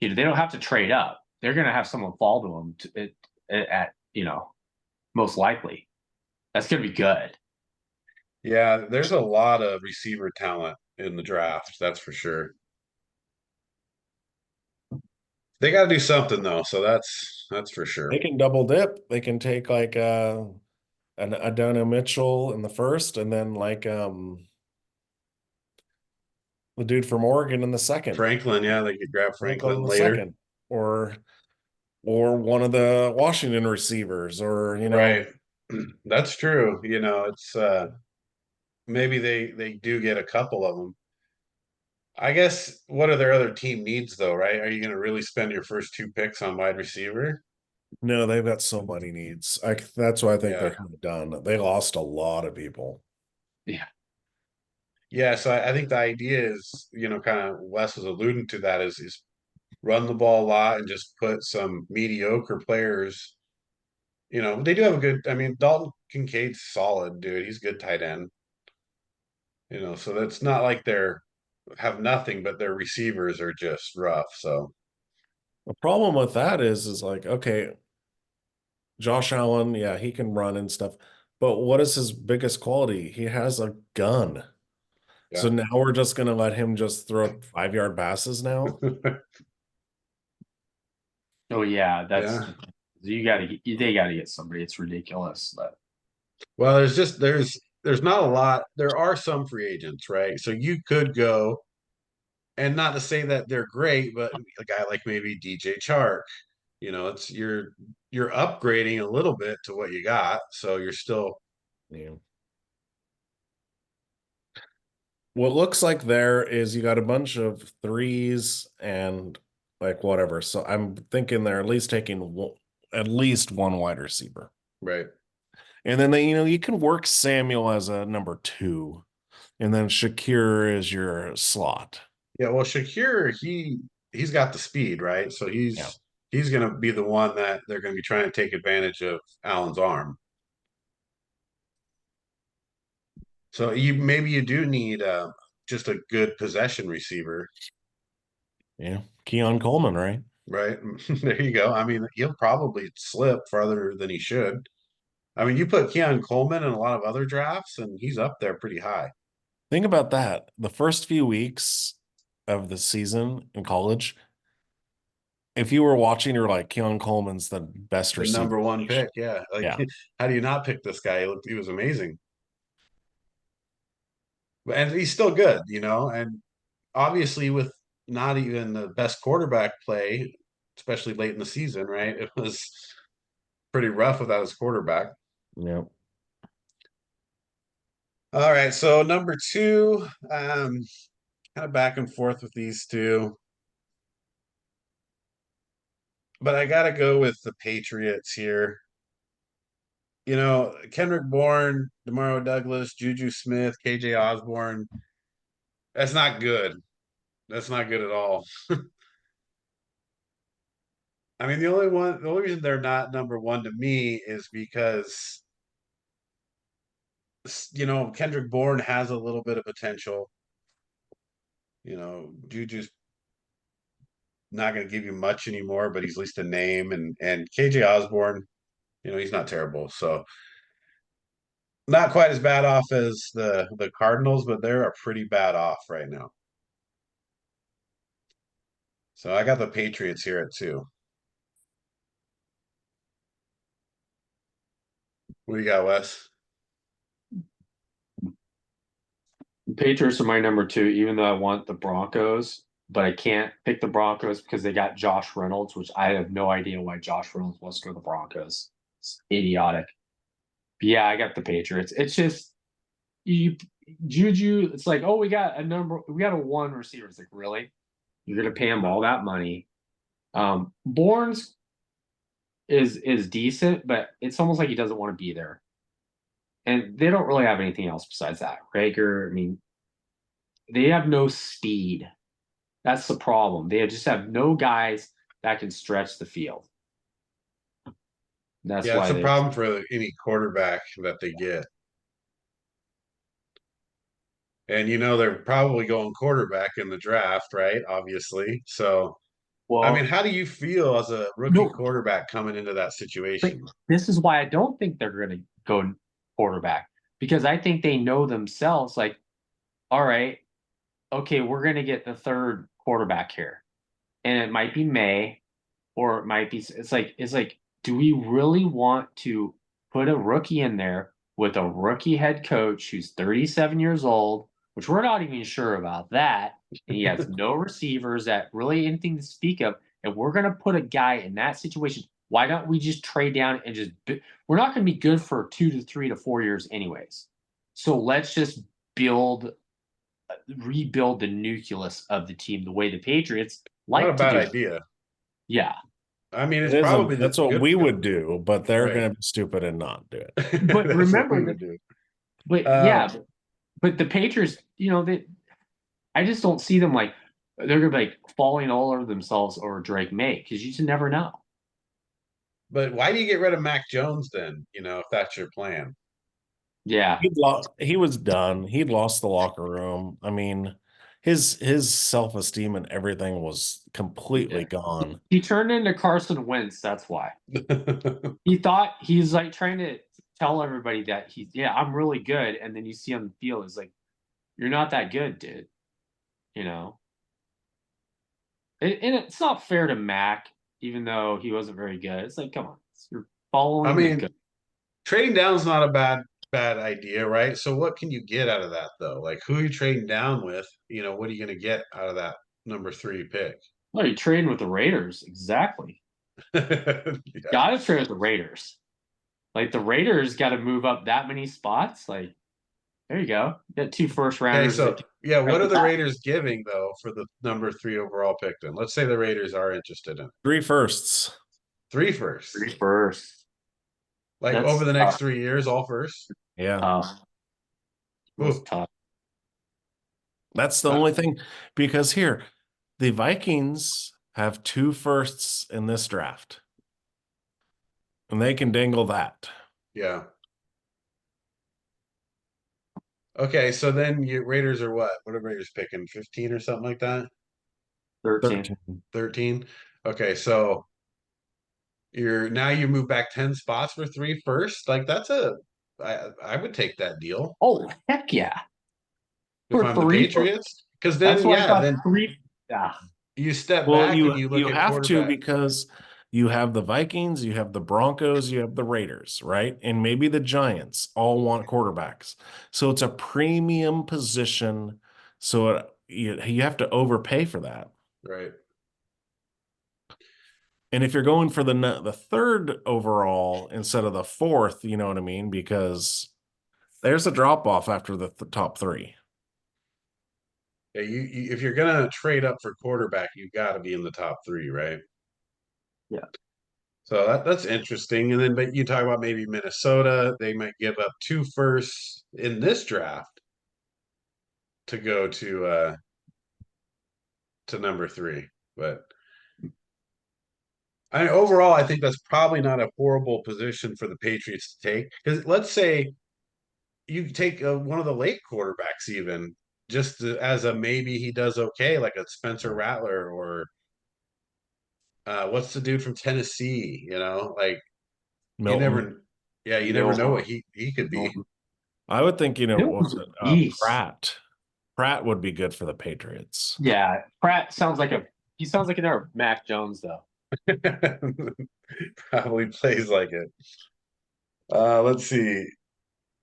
They don't have to trade up. They're going to have someone fall to them at most likely. That's going to be good. Yeah, there's a lot of receiver talent in the draft, that's for sure. They got to do something though, so that's for sure. They can double dip. They can take like a Adonai Mitchell in the first, and then like the dude from Oregon in the second. Franklin, yeah, they could grab Franklin in the later. second, or one of the Washington receivers, or Right. That's true. It's maybe they do get a couple of them. I guess what are their other team needs though, right? Are you going to really spend your first 2 picks on wide receiver? No, they've got so many needs. That's why I think they're Yeah. kind of done. They lost a lot of people. Yeah. Yeah, so I think the idea is, kind of Wes was alluding to that is run the ball a lot and just put some mediocre players. They do have a good, I mean, Dalton Kincaid's solid, dude. He's a good tight end. So that's not like they're have nothing, but their receivers are just rough. So The problem with that is like, okay, Josh Allen, yeah, he can run and stuff, but what is his biggest quality? He has a gun. So yeah. now we're just gonna let him just throw 5-yard passes now? Oh yeah, that's Yeah. they got to get somebody. It's ridiculous. But Well, there's not a lot. There are some free agents, right? So you could go, and not to say that they're great, but a guy like maybe DJ Chark, it's you're upgrading a little bit to what you got, so you're still. Yeah. What looks like there is you got a bunch of threes and like whatever. So I'm thinking they're at least taking at least one wide receiver. Right. And then you can work Samuel as a number 2, and then Shakir is your slot. Yeah, well, Shakir, he's got the speed, right? So Yeah. he's going to be the one that they're going to be trying to take advantage of Allen's arm. So maybe you do need just a good possession receiver, Yeah. Keon Coleman, right? right? There you go. I mean, he'll probably slip farther than he should. I mean, you put Keon Coleman in a lot of other drafts, and he's up there pretty high. Think about that. The first few weeks of the season in college, if you were watching, you're like, Keon Coleman's the best The receiver. number one pick, yeah. Like, Yeah. how do you not pick this guy? He was amazing, and he's still good, and obviously with not even the best quarterback play, especially late in the season, right? It was pretty rough without his quarterback. Yeah. All right, so number 2, kind of back and forth with these two, but I got to go with the Patriots here. Kendrick Bourne, Demario Douglas, Juju Smith, KJ Osborne. That's not good. That's not good at all. I mean, the only reason they're not number 1 to me is because Kendrick Bourne has a little bit of potential. Juju's not going to give you much anymore, but he's at least a name. And KJ Osborne, he's not terrible. So not quite as bad off as the Cardinals, but they're a pretty bad off right now. So I got the Patriots here at 2. What do you got, Wes? Patriots are my number 2, even though I want the Broncos, but I can't pick the Broncos because they got Josh Reynolds, which I have no idea why Josh Reynolds wants to go to the Broncos. It's idiotic. But yeah, I got the Patriots. It's just Juju. It's like, oh, we got a 1 receiver. It's like, really? You're gonna pay him all that money? Bourne's is decent, but it's almost like he doesn't want to be there. And they don't really have anything else besides that. Rager, I mean, they have no speed. That's the problem. They just have no guys that can stretch the field. That's Yeah, why it's a problem for any quarterback that they get. And they're probably going quarterback in the draft, right? Obviously. So, I mean, Well, how do you feel as a rookie no, quarterback coming into that but situation? this is why I don't think they're going to go quarterback because I think they know themselves. Like, all right, okay, we're going to get the third quarterback here, and it might be May, or it might be. It's like, do we really want to put a rookie in there with a rookie head coach who's 37 years old, which we're not even sure about that, and he has no receivers that really anything to speak of, and we're going to put a guy in that situation. Why don't we just trade down and we're not going to be good for 2 to 3 to 4 years anyways. So let's just build rebuild the nucleus of the team the way the Patriots Not a like to bad do. idea. Yeah. I mean, It it's isn't. probably That's what good. we would do, but they're Right. going to be stupid and not do it. But That's what we remember would that, do. but yeah, but the Patriots, I just don't see them like they're gonna be like falling all over themselves over Drake May because you just never know. But why do you get rid of Mac Jones then? If that's your plan. Yeah. He was done. He'd lost the locker room. I mean, his self-esteem and everything was completely Yeah. gone. He turned into Carson Wentz, that's why. He thought he's like trying to tell everybody that I'm really good, and then you see on the field, it's like, you're not that good, dude. You know? And it's not fair to Mac, even though he wasn't very good. It's like, come on, you're I following the mean, good. trading down is not a bad idea, right? So what can you get out of that though? Like who are you trading down with? What are you going to get out of that number 3 pick? Well, you're trading with the Raiders, exactly. Yeah. Got to trade with the Raiders. Like the Raiders got to move up that many spots. Like there you go. You got 2 first Okay, rounders so that can yeah, right what are with the that. Raiders giving though for the number 3 overall pick then? Let's say the Raiders are interested in 3 firsts. 3 firsts. 3 first. Like That's over the next 3 years, all first. Yeah. That's Ooh. tough. That's the only thing, because here, the Vikings have 2 firsts in this draft, and they can dangle that. Yeah. Okay, so then you Raiders are what? What are Raiders picking? 15 or something like that? 13. 13? Okay, so you move back 10 spots for 3 first. Like I would take that deal Oh, heck yeah. if For I'm the 3 Patriots. Because That's then why I yeah, thought then 3. Yeah. you step Well, back and you you look you at have to, quarterback. because you have the Vikings, you have the Broncos, you have the Raiders, right? And maybe the Giants all want quarterbacks. So it's a premium position. So you have to overpay for that. Right. And if you're going for the third overall instead of the fourth, you know what I mean? Because there's a drop off after the top 3. Yeah, if you're gonna trade up for quarterback, you got to be in the top 3, right? Yeah. So that's interesting. And then, but you talk about maybe Minnesota, they might give up 2 firsts in this draft to go to number 3. But overall, I think that's probably not a horrible position for the Patriots to take. Because let's say you take one of the late quarterbacks, even just as a maybe he does okay, like a Spencer Rattler or what's the dude from Tennessee? Like you Milton. never, yeah, you never know what Milton. he could be. Milton. I would think, what Milton's was a it? beast. Pratt. Pratt would be good for the Patriots. Yeah. Pratt sounds like he sounds like another Mac Jones, though. Probably plays like it. Let's see.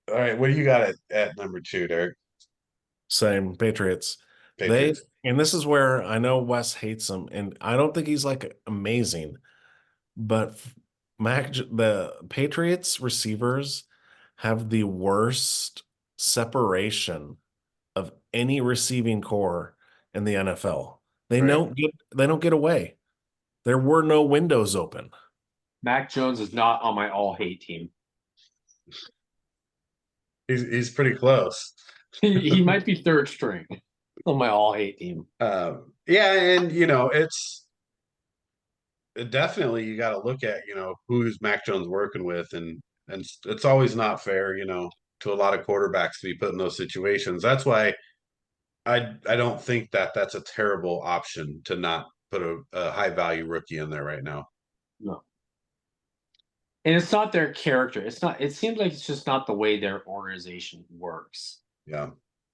All right, what do you got at number 2, Derek? Same Patriots. Patriots. And this is where I know Wes hates him, and I don't think he's like amazing, but the Patriots receivers have the worst separation of any receiving core in the NFL. They Right. don't get away. There were no windows open. Mac Jones is not on my all hate team. He's pretty close. He might be third string on my all hate team. Yeah, and it's definitely you got to look at who's Mac Jones working with, and it's always not fair to a lot of quarterbacks to be put in those situations. That's why I don't think that's a terrible option to not put a high value rookie in there right now. No. And it's not their character. It's not. It seems like it's just not the way their organization works. Yeah.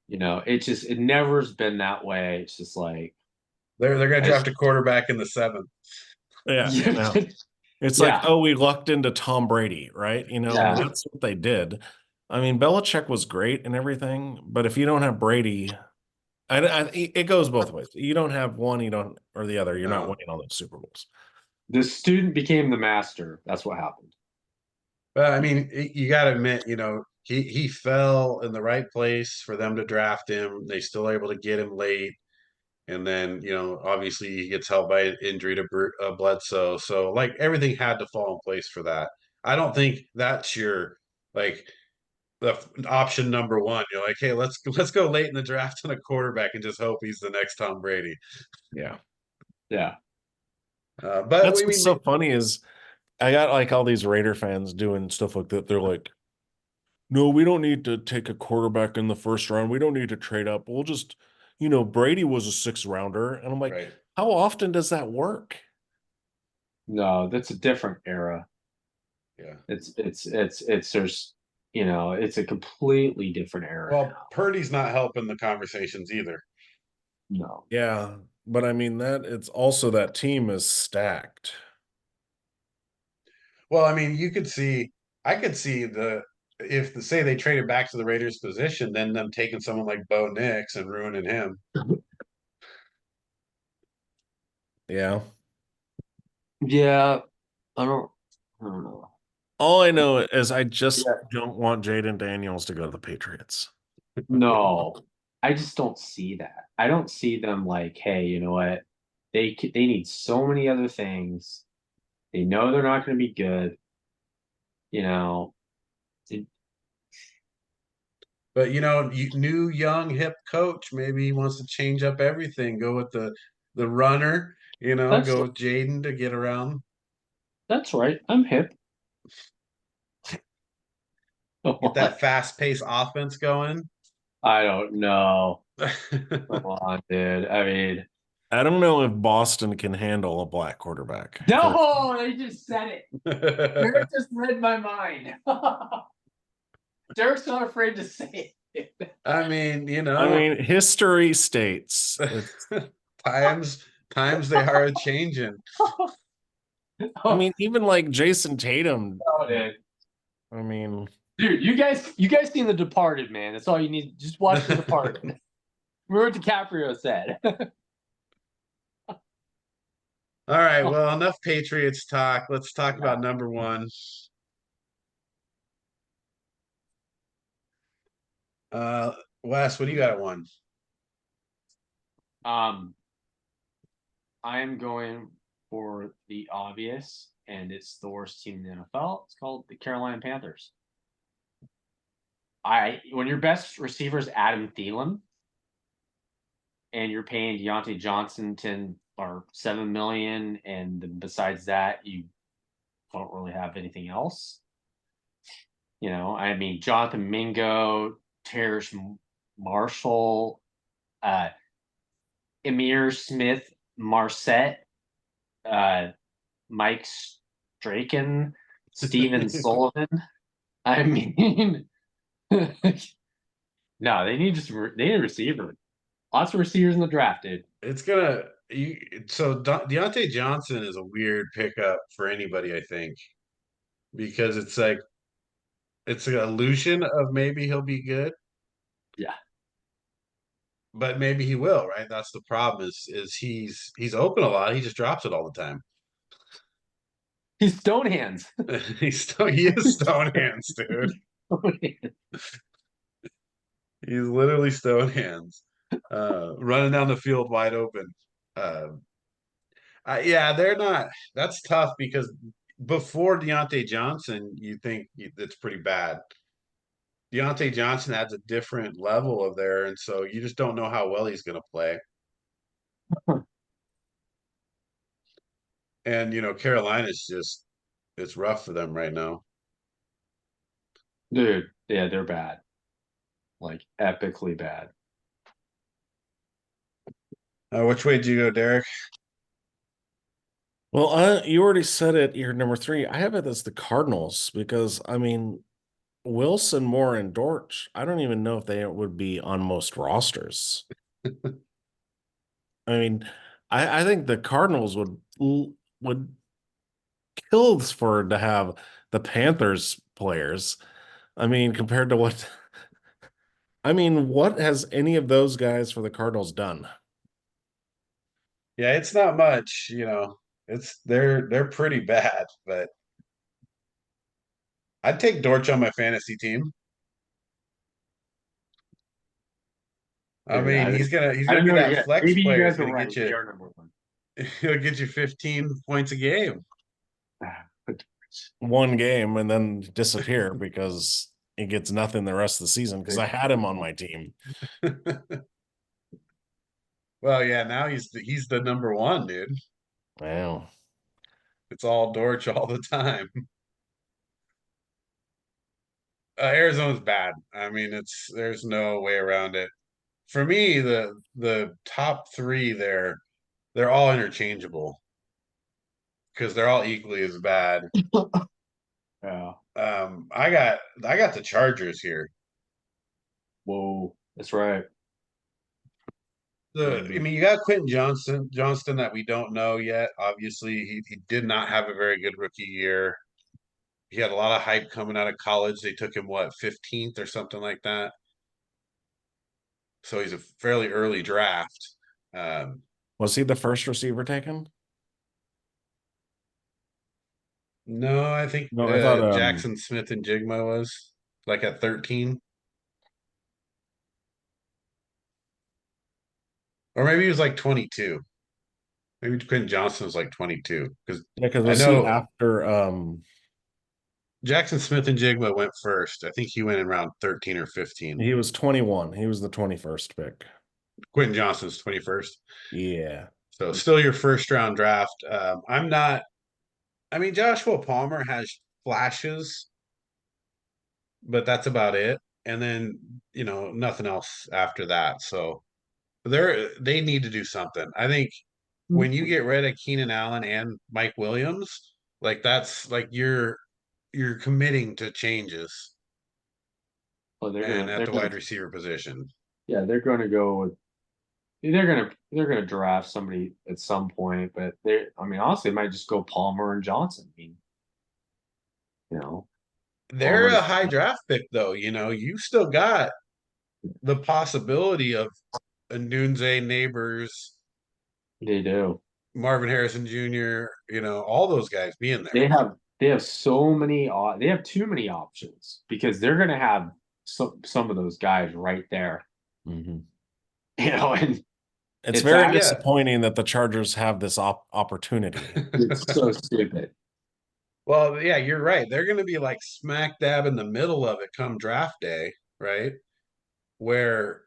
It never's been that way. It's just like They're gonna I draft just, a quarterback in the 7th. Yeah. yeah, It's like, yeah, oh, we lucked into Tom Brady, right? yeah. That's what they did. I mean, Belichick was great and everything, but if you don't have Brady, it goes both ways. You don't have one, you don't, or the other. You're not No. winning all those Super Bowls. The student became the master. That's what happened. But I mean, you got to admit, he fell in the right place for them to draft him. They still able to get him late, and then obviously he gets helped by injury to Bledsoe. So like everything had to fall in place for that. I don't think that's your like the option number one. You're like, hey, let's go late in the draft on a quarterback and just hope he's the next Tom Brady. Yeah. Yeah. But That's we what's mean, so funny is I got like all these Raider fans doing stuff like that. They're like, no, we don't need to take a quarterback in the first round. We don't need to trade up. We'll just, Brady was a 6th-rounder. And I'm like, right? how often does that work? No, that's a different era. Yeah. It's there's it's a completely different era Well, now. Purdy's not helping the conversations either. No. Yeah. But I mean, it's also that team is stacked. Well, I mean, I could see say they traded back to the Raiders position, then them taking someone like Bo Nix and ruining him. Yeah. Yeah. I don't know. All I know is I just Yeah. don't want Jaden Daniels to go to the Patriots. No. I just don't see that. I don't see them like, hey, you know what? They need so many other things. They know they're not going to be good. You know, it, But new young hip coach, maybe he wants to change up everything. Go with the runner, that's go with Jaden to get around. that's right. I'm hip. Get that fast paced offense going. I don't know. Come on, dude. I mean, I don't know if Boston can handle a black quarterback. no, they just said it. Derek just read my mind. Derek's not afraid to say it. I mean, I mean, history states it's. times they are changing. I mean, even like Jason Tatum. Oh, dude. I mean, Dude, you guys seen The Departed, man. That's all you need. Just watch The Departed. Remember what DiCaprio said. All right, well, enough Patriots talk. Let's talk about number one. Wes, what do you got at one? I am going for the obvious, and it's the worst team in the NFL. It's called the Carolina Panthers. When your best receiver is Adam Thielen, and you're paying Deontay Johnson 10 or 7 million, and besides that, you don't really have anything else. I mean, Jonathan Mingo, Terrace Marshall, Emir Smith, Marset, Mike Straken, Steven Sullivan. I mean, no, they need a receiver. Lots of receivers in the draft, dude. It's gonna so Deontay Johnson is a weird pickup for anybody, I think, because it's like it's an illusion of maybe he'll be good, Yeah, but maybe he will, right? That's the problem is he's open a lot. He just drops it all the time. he's stone hands. He is stone hands, dude. He's literally stone hands, running down the field wide open. Uh, yeah, they're not. That's tough because before Deontay Johnson, you think it's pretty bad. Deontay Johnson adds a different level of there, and so you just don't know how well he's going to play. And Carolina's just it's rough for them right now. Dude, yeah, they're bad. Like epically bad. Which way did you go, Derek? Well, you already said it. You're number 3. I have it as the Cardinals because I mean Wilson, Moore, and Dortch. I don't even know if they would be on most rosters. I mean, I think the Cardinals would kill for to have the Panthers players. I mean, compared to what I mean, what has any of those guys for the Cardinals done? Yeah, it's not much, It's they're pretty bad, but I'd take Dortch on my fantasy team. I Dude, mean, he's I gonna don't be know. that Yeah, flex maybe you player. guys He's are gonna right. get They you are number one. he'll get you 15 points a game. One game and then disappear because he gets nothing the rest of the season because I had him on my team. Well, yeah, now he's the number one, dude. Wow. It's all Dortch all the time. Arizona's bad. I mean, there's no way around it. For me, the top three there, they're all interchangeable because they're all equally as bad. Yeah. I got the Chargers here. Whoa. That's right. I mean, you got Quentin Johnston that we don't know yet. Obviously, he did not have a very good rookie year. He had a lot of hype coming out of college. They took him, what, 15th or something like that. So he's a fairly early draft. Um, Was he the first receiver taken? no, I think No, I thought Jackson Smith and Jigma was like at 13. Or maybe he was like 22. Maybe Quentin Johnson was like 22. Because yeah, because I was he know after Jackson Smith and Jigma went first. I think he went in around 13 or 15. he was 21. He was the 21st pick. Quentin Johnson's 21st. Yeah. So still your first round draft. I'm not, I mean, Joshua Palmer has flashes, but that's about it. And then, nothing else after that. So they need to do something. I think when you get rid of Keenan Allen and Mike Williams, like that's like you're committing to changes Oh, and at the wide receiver position. yeah, they're gonna go with they're gonna draft somebody at some point, but I mean, honestly, they might just go Palmer and Johnson. I mean, you know, They're a Palmer's high draft pick though, you still got the possibility of Ndunze, Neighbors, they do. Marvin Harrison Jr., all those guys being there. They have so many they have too many options because they're gonna have some of those guys right there. Mhm. And It's it's very actually disappointing that the Chargers have this opportunity. it's so stupid. Well, yeah, you're right. They're going to be like smack dab in the middle of it come draft day, right? Where,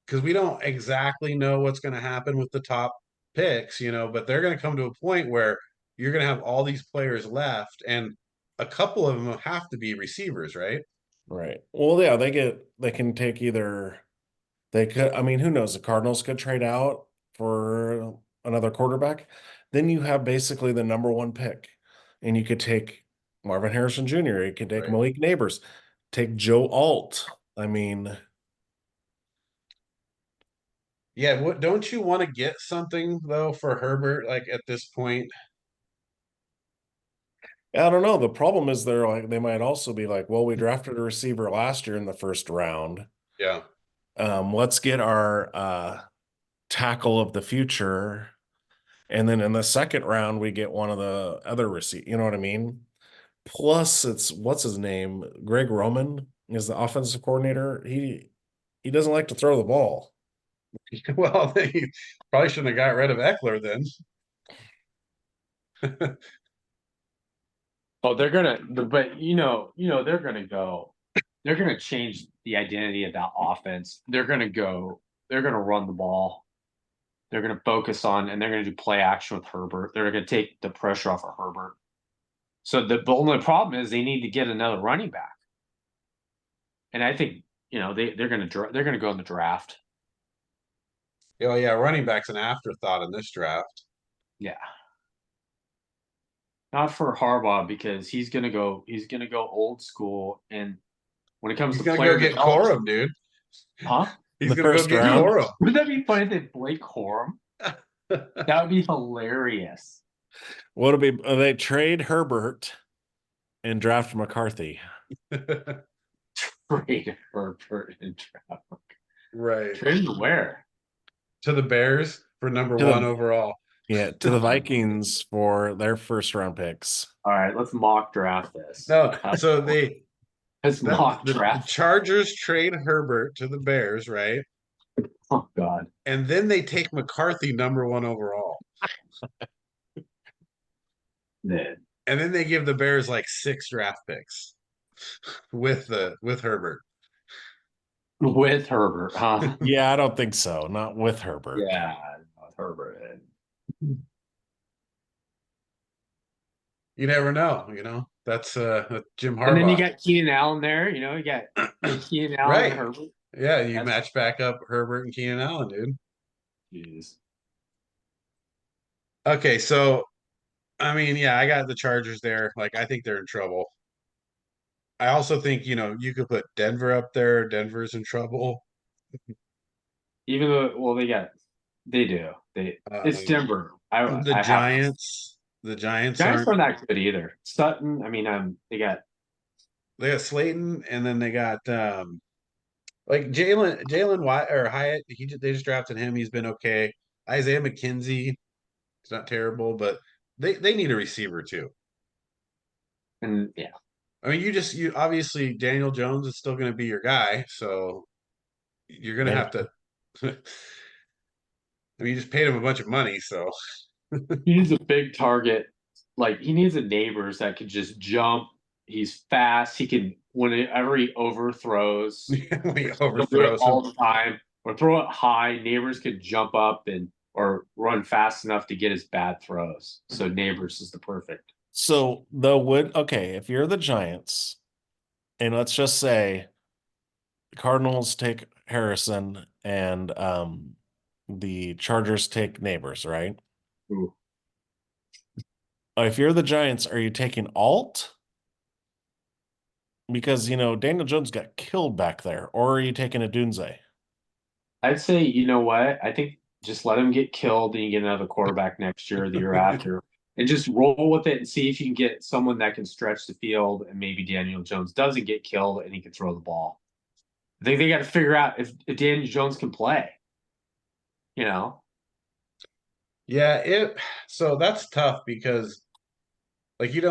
because we don't exactly know what's going to happen with the top picks, but they're going to come to a point where you're going to have all these players left, and a couple of them have to be receivers, right? Right. Well, yeah, they can take either they could, I mean, who knows? The Cardinals could trade out for another quarterback. Then you have basically the number one pick. And you could take Marvin Harrison Jr., you could take Right. Malik Neighbors, take Joe Alt. I mean, Yeah, don't you want to get something though for Herbert like at this point? I don't know. The problem is they might also be like, well, we drafted a receiver last year in the first round. Yeah. Let's get our tackle of the future. And then in the second round, we get one of the other receive. You know what I mean? Plus, it's what's his name? Greg Roman is the offensive coordinator. He doesn't like to throw the ball. Well, they probably shouldn't have got rid of Eckler then. Oh, they're gonna, but they're gonna go. They're gonna change the identity of that offense. They're gonna run the ball. They're gonna focus on, and they're gonna do play action with Herbert. They're gonna take the pressure off of Herbert. So the only problem is they need to get another running back. And I think they're gonna go in the draft. Oh yeah, running back's an afterthought in this draft. Yeah. Not for Harbaugh because he's gonna go old school, and when it comes He's to gonna go player get development, Corum, dude. huh? He's The gonna go first get round? Corum. Wouldn't that be funny if they Blake Corum? That would be hilarious. What'll be they trade Herbert and draft McCarthy. Trade Herbert and draft. Right. Trade to where? To the Bears for number To one the overall. Yeah, to the Vikings for their first round picks. All right, let's mock draft this. No, so Let's mock the draft. Chargers trade Herbert to the Bears, right? Oh God. And then they take McCarthy number one overall. Then And then they give the Bears like 6 draft picks with Herbert. with Herbert, huh? Yeah, I don't think so. Not with Herbert. Yeah, with Herbert. You never know. That's Jim And then you Harbaugh. got Keenan Allen there. You got Keenan Allen Right. and Herbert. Yeah, you That's- match back up Herbert and Keenan Allen, dude. Jeez. Okay, so I mean, yeah, I got the Chargers there. Like, I think they're in trouble. I also think, you could put Denver up there. Denver's in trouble. Even though, well, they do. It's Um, Denver. the I have Giants. The Giants Giants aren't. aren't that good either. Sutton. I mean, they got They got Slayton, and then they got like Jalen White or Hyatt. They just drafted him. He's been okay. Isaiah McKenzie. It's not terrible, but they need a receiver too. and yeah. I mean, you obviously Daniel Jones is still going to be your guy, so you're going to have to. I mean, you just paid him a bunch of money, so He needs a big target. Like he needs a neighbors that can just jump. He's fast. He can whenever he overthrows. he He'll do it overthrows him. all the time, or throw it high. Neighbors could jump up and or run fast enough to get his bad throws. So neighbors is the perfect. So if you're the Giants, and let's just say the Cardinals take Harrison and the Chargers take Neighbors, right? Ooh. If you're the Giants, are you taking Alt? Because Daniel Jones got killed back there, or are you taking a Dunze? I'd say, you know what? I think just let him get killed and you get another quarterback next year or the year after. And just roll with it and see if you can get someone that can stretch the field and maybe Daniel Jones doesn't get killed and he can throw the ball. I think they got to figure out if Daniel Jones can play. Yeah, so that's tough because like you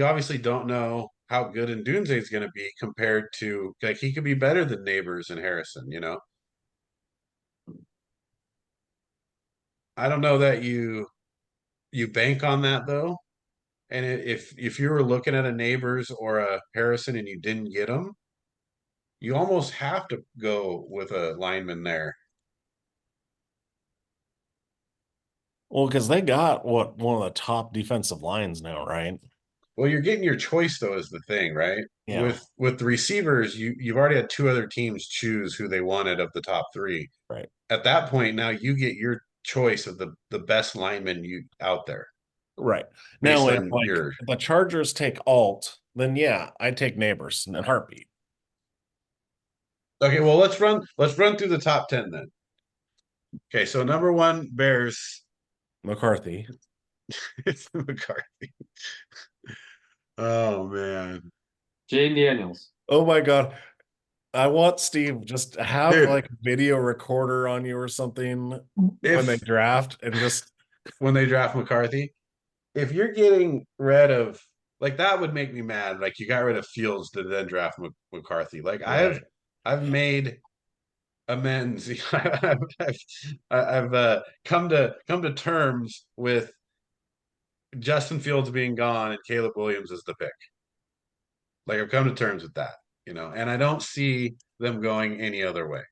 obviously don't know how good Ndunze is going to be compared to like he could be better than Neighbors and Harrison. I don't know that you bank on that though. And if you were looking at a Neighbors or a Harrison and you didn't get them, you almost have to go with a lineman there. Well, because they got one of the top defensive lines now, right? Well, you're getting your choice though is the thing, right? Yeah. With the receivers, you've already had 2 other teams choose who they wanted of the top 3. Right. At that point, now you get your choice of the best lineman you out there. Right. Based Now, if on like your the Chargers take Alt, then yeah, I take Neighbors in a heartbeat. Okay, well let's run through the top 10 then. Okay, so number 1, Bears. McCarthy. It's McCarthy. Oh man. Jane Daniels. Oh my God. I want Steve just to have Dude. like a video recorder on you or something when they draft and just When they draft McCarthy. If you're getting rid of like that would make me mad. Like you got rid of Fields to then draft McCarthy. Like Right. I've made amends. I've come to terms with Justin Fields being gone and Caleb Williams is the pick. Like I've come to terms with that, and I don't see them going any other way.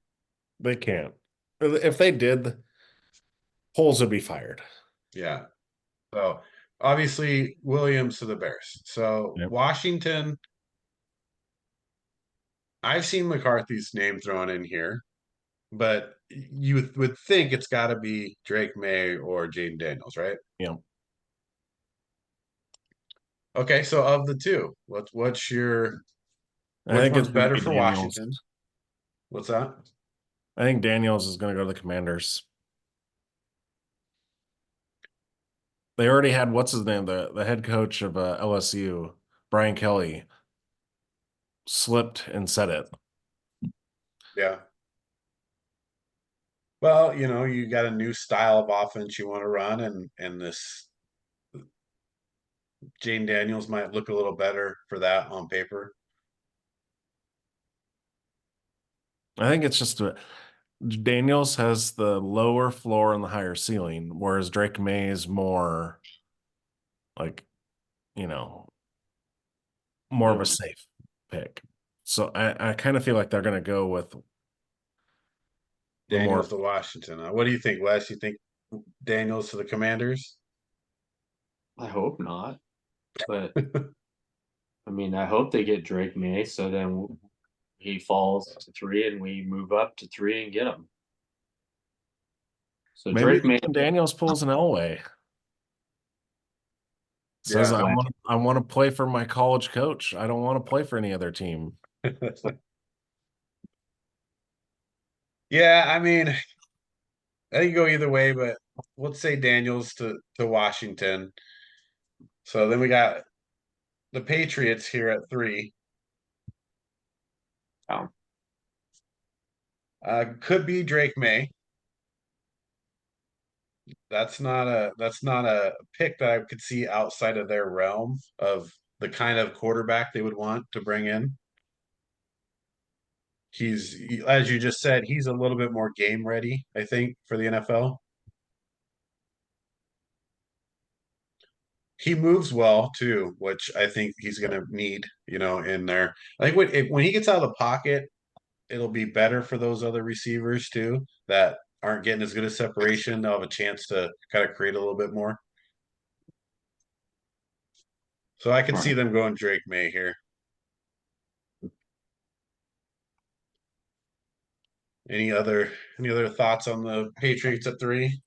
They can't. If they did, Holes would be fired. Yeah. So obviously Williams to the Bears. So Yep. Washington, I've seen McCarthy's name thrown in here, but you would think it's got to be Drake May or Jaden Daniels, right? Yeah. Okay, so of the two, what's your I which think one's it's going to better be for Daniels. Washington? What's that? I think Daniels is going to go to the Commanders. They already had what's his name, the head coach of LSU, Brian Kelly, slipped and said it. Yeah. Well, you got a new style of offense you want to run, and this Jane Daniels might look a little better for that on paper. I think it's just Daniels has the lower floor and the higher ceiling, whereas Drake May is more like, you know, more of a safe pick. So I kind of feel like they're going to go with the more. Daniels to Washington. What do you think, Wes? You think Daniels to the Commanders? I hope not, but I mean, I hope they get Drake May, so then he falls to 3 and we move up to 3 and get him. So Maybe Drake May, Daniels pulls an Elway. Says Yeah. I want to play for my college coach. I don't want to play for any other team. Yeah, I mean, I think go either way, but let's say Daniels to Washington. So then we got the Patriots here at 3. oh, Could be Drake May. That's not a pick that I could see outside of their realm of the kind of quarterback they would want to bring in. As you just said, he's a little bit more game ready, I think, for the NFL. He moves well too, which I think he's going to need, in there. I think when he gets out of the pocket, it'll be better for those other receivers too that aren't getting as good a separation. They'll have a chance to kind of create a little bit more. So I could see right. them going Drake May here. Any other thoughts on the Patriots at 3?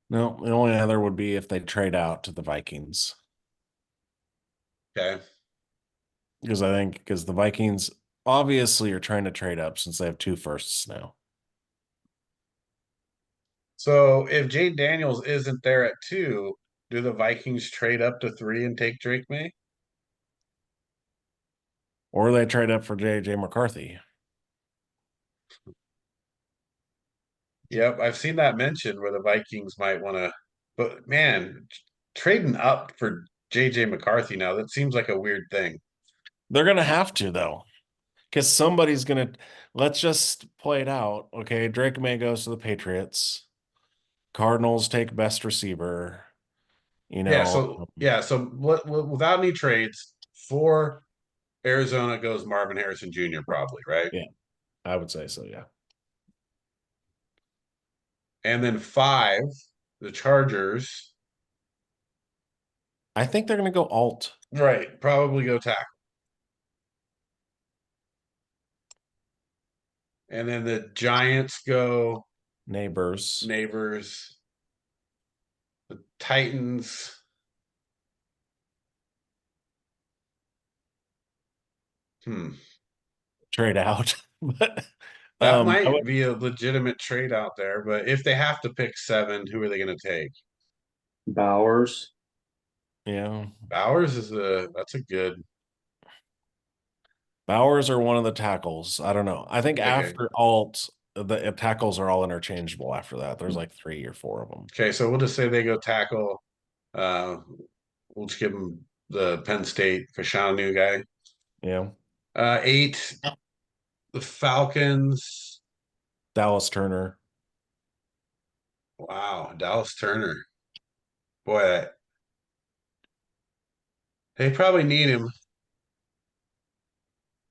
No, the only other would be if they trade out to the Vikings. Okay. Because the Vikings obviously are trying to trade up since they have 2 firsts now. So if Jade Daniels isn't there at 2, do the Vikings trade up to 3 and take Drake May? Or they trade up for JJ McCarthy. Yep, I've seen that mentioned where the Vikings might want to, but man, trading up for JJ McCarthy now, that seems like a weird thing. They're gonna have to though. Because somebody's gonna let's just play it out. Okay, Drake May goes to the Patriots. Cardinals take best receiver. You Yeah, know, so without any trades, for Arizona goes Marvin Harrison Jr. probably, right? yeah, I would say so, yeah. And then 5, the Chargers. I think they're gonna go alt. Right, probably go tackle. And then the Giants go Neighbors. Neighbors. The Titans. Trade out. But That I might would, be a legitimate trade out there, but if they have to pick 7, who are they going to take? Bowers. yeah. Bowers that's a good. Bowers are one of the tackles. I don't know. I think Okay. after alt, the tackles are all interchangeable after that. There's like 3 or 4 of them. Okay, so we'll just say they go tackle. Uh, we'll just give them the Penn State Fashanu guy. Yeah. 8, the Falcons. Dallas Turner. Wow, Dallas Turner. Boy, they probably need him.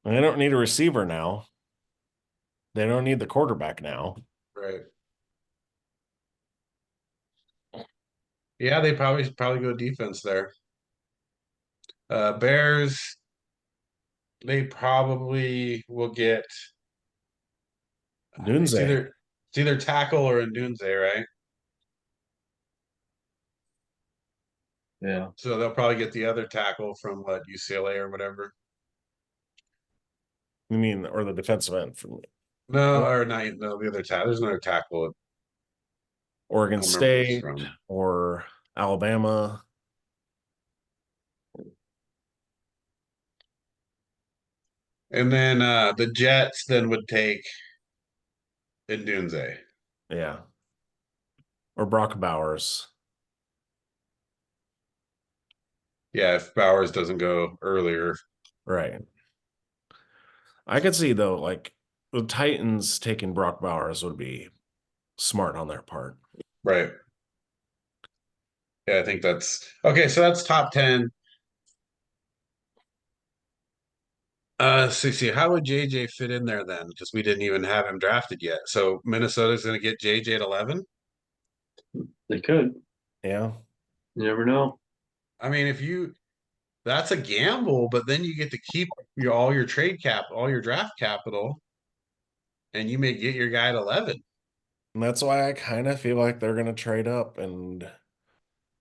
And they don't need a receiver now. They don't need the quarterback now. Right. Yeah, they probably go defense there. Bears, they probably will get It's Dunze. either tackle or Ndunze, right? Yeah. So they'll probably get the other tackle from what, UCLA or whatever. You mean, or the defensive end from No, or not. No, the other tackle. There's another tackle. I Oregon don't remember who it's State from. or Alabama. And then the Jets then would take Ndunze. Yeah. Or Brock Bowers. Yeah, if Bowers doesn't go earlier. Right. I could see though, like the Titans taking Brock Bowers would be smart on their part. Right. Yeah, I think that's okay. So that's top 10. See, how would JJ fit in there then? Because we didn't even have him drafted yet. So Minnesota's going to get JJ at 11. They could. Yeah. You never know. I mean, that's a gamble, but then you get to keep all your all your draft capital, and you may get your guy at 11. And that's why I kind of feel like they're going to trade up, and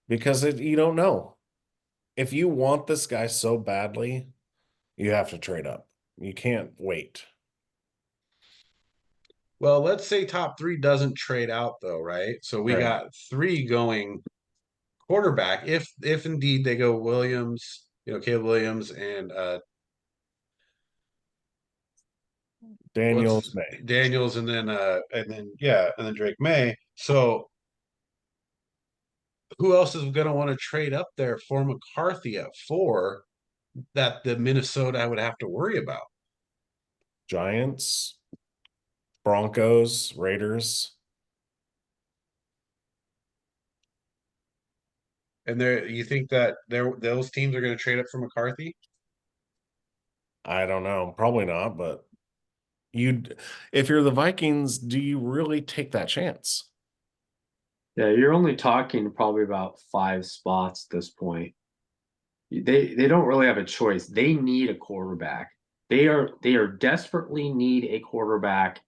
because you don't know. If you want this guy so badly, you have to trade up. You can't wait. Well, let's say top 3 doesn't trade out though, right? So we Right. got 3 going quarterback. If indeed they go Williams, Caleb Williams and Daniels May. Daniels, and then Drake May. So who else is going to want to trade up there for McCarthy at 4 that the Minnesota would have to worry about? Giants, Broncos, Raiders. And you think that those teams are going to trade up for McCarthy? I don't know. Probably not, but if you're the Vikings, do you really take that chance? Yeah, you're only talking probably about 5 spots at this point. They don't really have a choice. They need a quarterback. They are desperately need a quarterback.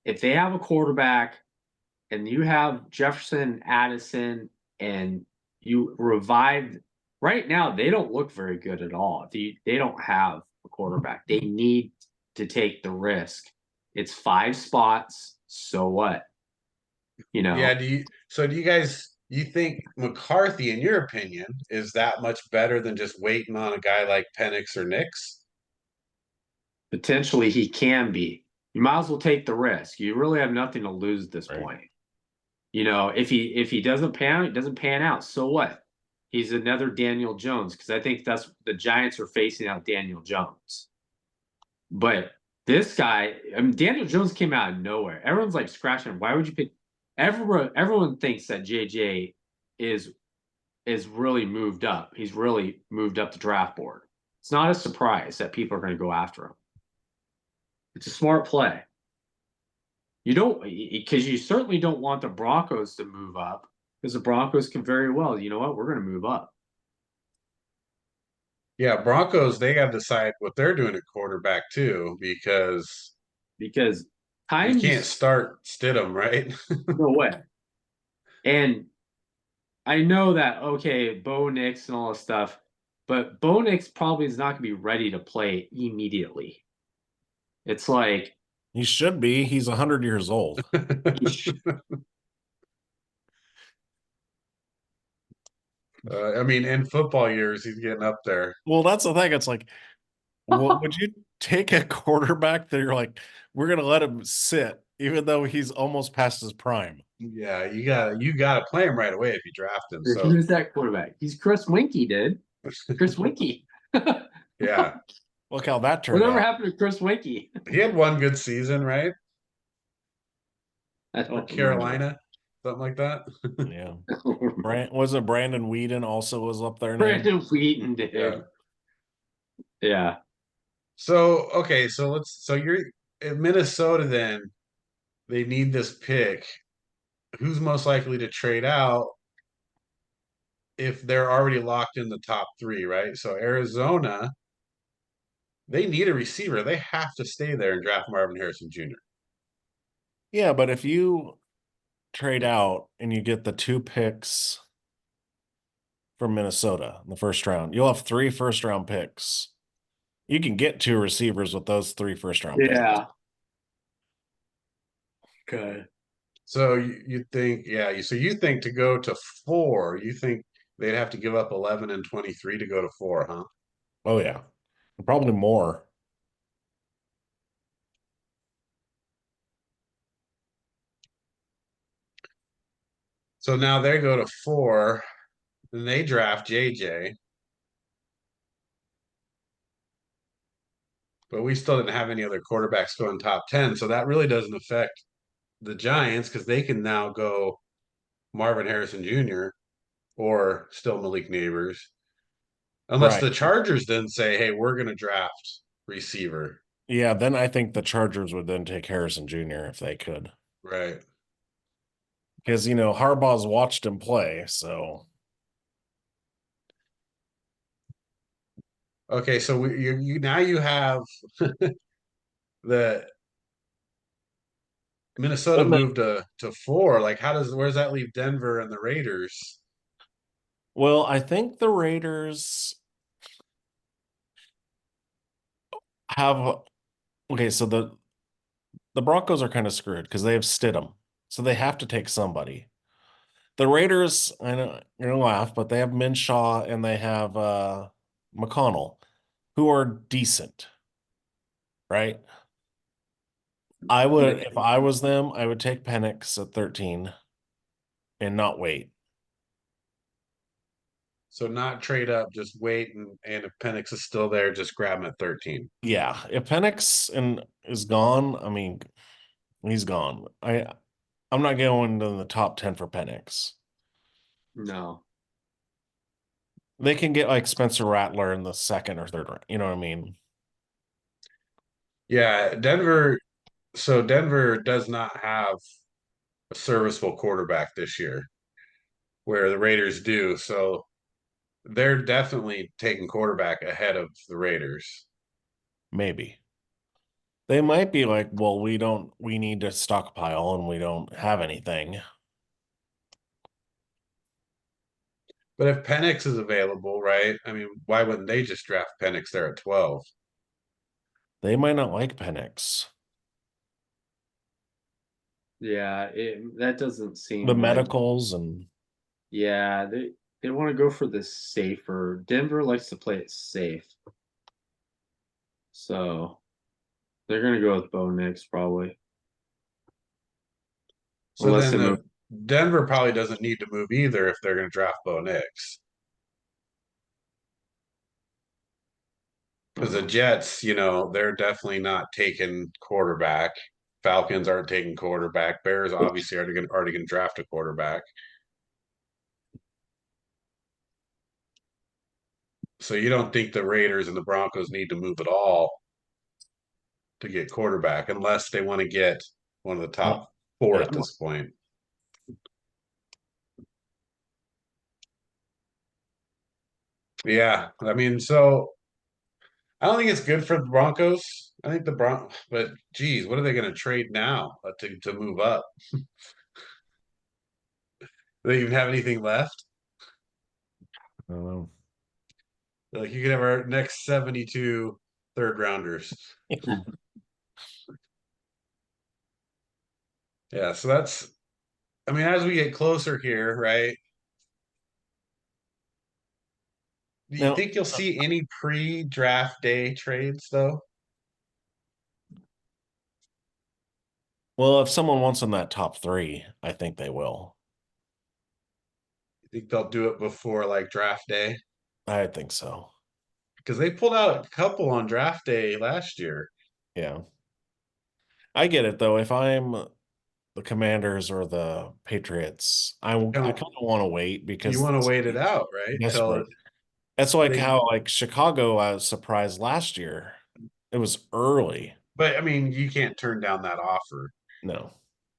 If they have a quarterback and you have Jefferson, Addison, and you revived right now, they don't look very good at all. They don't have a quarterback. They need to take the risk. It's 5 spots. So what? Yeah. Do you think McCarthy, in your opinion, is that much better than just waiting on a guy like Penix or Nix? Potentially he can be. You might as well take the risk. You really have nothing to lose at this Right. point. If he doesn't pan out, it doesn't pan out. So what? He's another Daniel Jones, because I think that's the Giants are facing out Daniel Jones. But this guy, I mean, Daniel Jones came out of nowhere. Everyone's like scratching. Why would you pick? Everyone thinks that JJ is really moved up. He's really moved up the draft board. It's not a surprise that people are going to go after him. It's a smart play. You don't, because you certainly don't want the Broncos to move up, because the Broncos can very well, you know what, we're going to move up. Yeah, Broncos, they got to decide what they're doing at quarterback too, because you can't Times start Stidham, right? no way. And I know that, okay, Bo Nix and all this stuff, but Bo Nix probably is not going to be ready to play immediately. It's like He should be. He's 100 years old. I mean, in football years, he's getting up there. Well, that's the thing. It's like, would you take a quarterback that you're like, we're going to let him sit, even though he's almost past his prime? Yeah, you gotta play him right away if you draft him. So who's that quarterback? He's Chris Winkie, dude. Chris Winkie. yeah. Look how that turned Whatever out. happened to Chris Winkie? He had one good season, right? I For don't Carolina, something like that. Yeah. Wasn't Brandon Whedon also was up there? Brandon Wheaton, dude. Yeah. Yeah. So okay, so you're in Minnesota then. They need this pick. Who's most likely to trade out if they're already locked in the top 3, right? So Arizona, they need a receiver. They have to stay there and draft Marvin Harrison Jr. Yeah, but if you trade out and you get the 2 picks from Minnesota in the first round, you'll have 3 first-round picks. You can get 2 receivers with those 3 first-round picks. Yeah. Okay. So you think, yeah, so you think to go to 4, you think they'd have to give up 11 and 23 to go to 4, huh? Oh yeah, probably more. So now they go to 4, then they draft JJ. But we still didn't have any other quarterbacks going top 10. So that really doesn't affect the Giants because they can now go Marvin Harrison Jr. or still Malik Neighbors. Unless Right. the Chargers then say, hey, we're going to draft receiver. Yeah, then I think the Chargers would then take Harrison Jr. if they could. Right. Because, Harbaugh's watched him play, so. Okay, so you now you have the Minnesota moved to 4. Like, where's that leave Denver and the Raiders? Well, I think the Raiders have okay, so the Broncos are kind of screwed because they have Stidham, so they have to take somebody. The Raiders, I know you're gonna laugh, but they have Minshaw and they have McConnell, who are decent, right? I would, if I was them, I would take Penix at 13 and not wait. So not trade up, just wait, and if Penix is still there, just grab him at 13. Yeah, if Penix is gone, I mean, he's gone. I'm not going to the top 10 for Penix. No. They can get like Spencer Rattler in the second or third round. You know what I mean? Yeah, Denver. So Denver does not have a serviceable quarterback this year, where the Raiders do. So they're definitely taking quarterback ahead of the Raiders. Maybe. They might be like, well, we need to stockpile and we don't have anything. But if Penix is available, right? I mean, why wouldn't they just draft Penix there at 12? They might not like Penix. Yeah, that doesn't seem The like. medicals and Yeah, they want to go for the safer. Denver likes to play it safe, so they're gonna go with Bo Nix probably, So unless then they move. Denver probably doesn't need to move either if they're going to draft Bo Nix. Because the Jets, they're definitely not taking quarterback. Falcons aren't taking quarterback. Bears obviously already going to draft a quarterback. So you don't think the Raiders and the Broncos need to move at all to get quarterback unless they want to get one of the top 4 yeah. at this point. Yeah, I mean, so I don't think it's good for the Broncos. I think but geez, what are they going to trade now to move up? Do they even have anything left? I don't know. Like you could have our next 72 third rounders. Yeah, so I mean, as we get closer here, right? Do you Now, think you'll see any pre-draft day trades though? well, if someone wants in that top 3, I think they will. You think they'll do it before like draft day? I think so. Because they pulled out a couple on draft day last year. Yeah. I get it though. If I'm the Commanders or the Patriots, I kind of want to wait You because want to it's wait it out, right? Till desperate. That's like they, how like Chicago I was surprised last year. It was early. but I mean, you can't turn down that offer. No.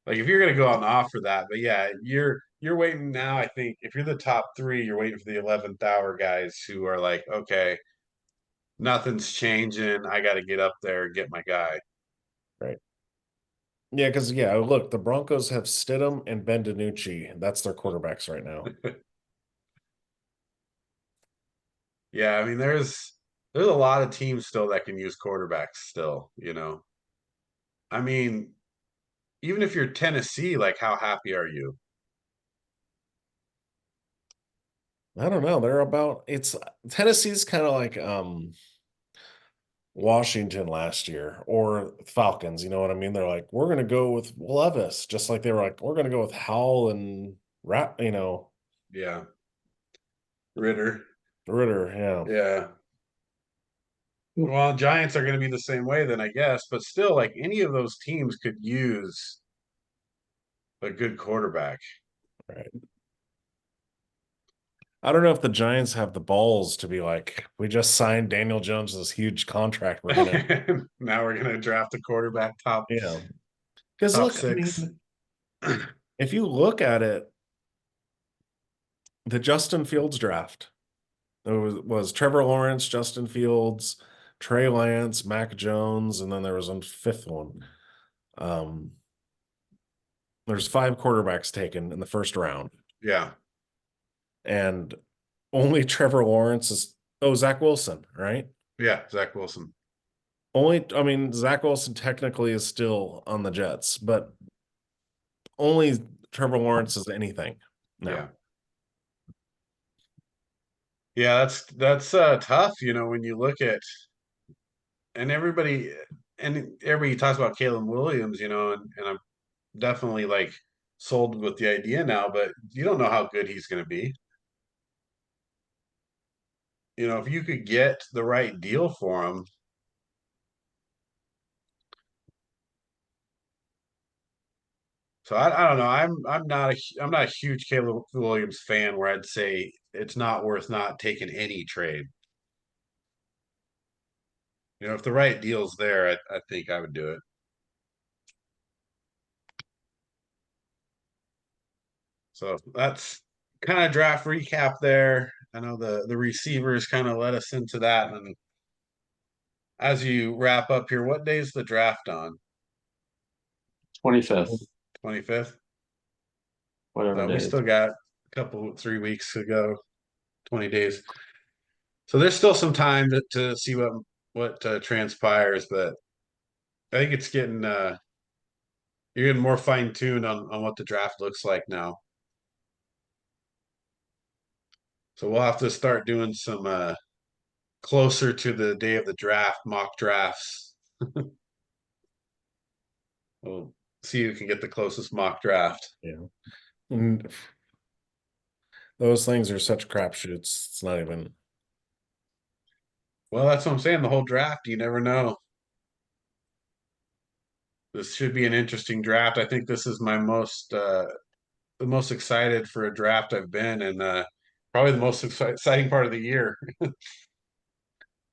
Like if you're gonna go on the offer that, but yeah, you're waiting now. I think if you're the top 3, you're waiting for the 11th hour guys who are like, okay, nothing's changing. I got to get up there and get my guy. Right. Yeah, because look, the Broncos have Stidham and Ben DiNucci. That's their quarterbacks right now. Yeah, I mean, there's a lot of teams still that can use quarterbacks still, you know. I mean, even if you're Tennessee, like how happy are you? I don't know. It's Tennessee's kind of like Washington last year or Falcons, you know what I mean? They're like, we're gonna go with Levis, just like they were like, we're gonna go with Howell and Yeah. Ritter. Ritter, yeah. Yeah. Well, Giants are going to be the same way then, I guess, but still, like any of those teams could use a good quarterback. Right. I don't know if the Giants have the balls to be like, we just signed Daniel Jones this huge contract. We're gonna, Now we're going to draft a quarterback yeah. Because top look, I six. mean, if you look at it, the Justin Fields draft, was Trevor Lawrence, Justin Fields, Trey Lance, Mac Jones, and then there was a fifth one. Um, there's 5 quarterbacks taken in the first round, Yeah. and only Trevor Lawrence Zach Wilson, right? Yeah. Zach Wilson. I mean, Zach Wilson technically is still on the Jets, but only Trevor Lawrence is anything Yeah. now. Yeah. That's tough, you know, when you look at, and everybody talks about Caleb Williams, you know, and I'm definitely like sold with the idea now, but you don't know how good he's going to be. You know, if you could get the right deal for him. So I don't know. I'm not a huge Caleb Williams fan where I'd say it's not worth not taking any trade. You know, if the right deal's there, I think I would do it. So that's kind of draft recap there. I know the receivers kind of led us into that. And as you wrap up here, what day is the draft on? 25th, 25th? whatever So we days. still got a couple 3 weeks to go, 20 days. So there's still some time to see what transpires, but I think it's getting you're getting more fine tuned on what the draft looks like now. So we'll have to start doing some closer to the day of the draft mock drafts. We'll see who can get the closest mock draft. Yeah. And those things are such crapshoots. It's not even. Well, that's what I'm saying. The whole draft, you never know. This should be an interesting draft. I think this is the most excited for a draft I've been, and probably the most exciting part of the year.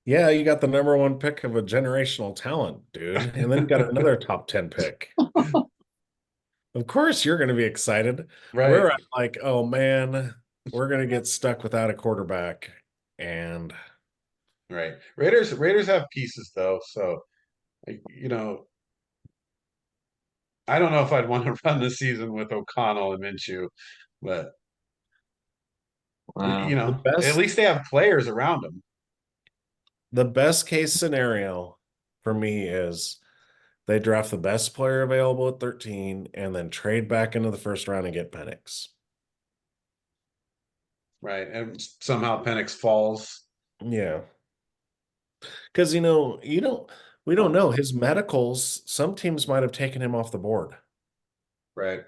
Yeah, you got the number 1 pick of a generational talent, dude. And then you got another top 10 pick. Of course, you're going to be excited. Right, We're at like, oh man, we're going to get stuck without a quarterback. And right. Raiders have pieces though, so you know, I don't know if I'd want to run the season with O'Connell and Minshew, but you Wow. the know, at least they have players around them. best case scenario for me is they draft the best player available at 13 and then trade back into the first round and get Penix. Right. And somehow Penix falls. Yeah. Because we don't know his medicals. Some teams might have taken him off the board. Right.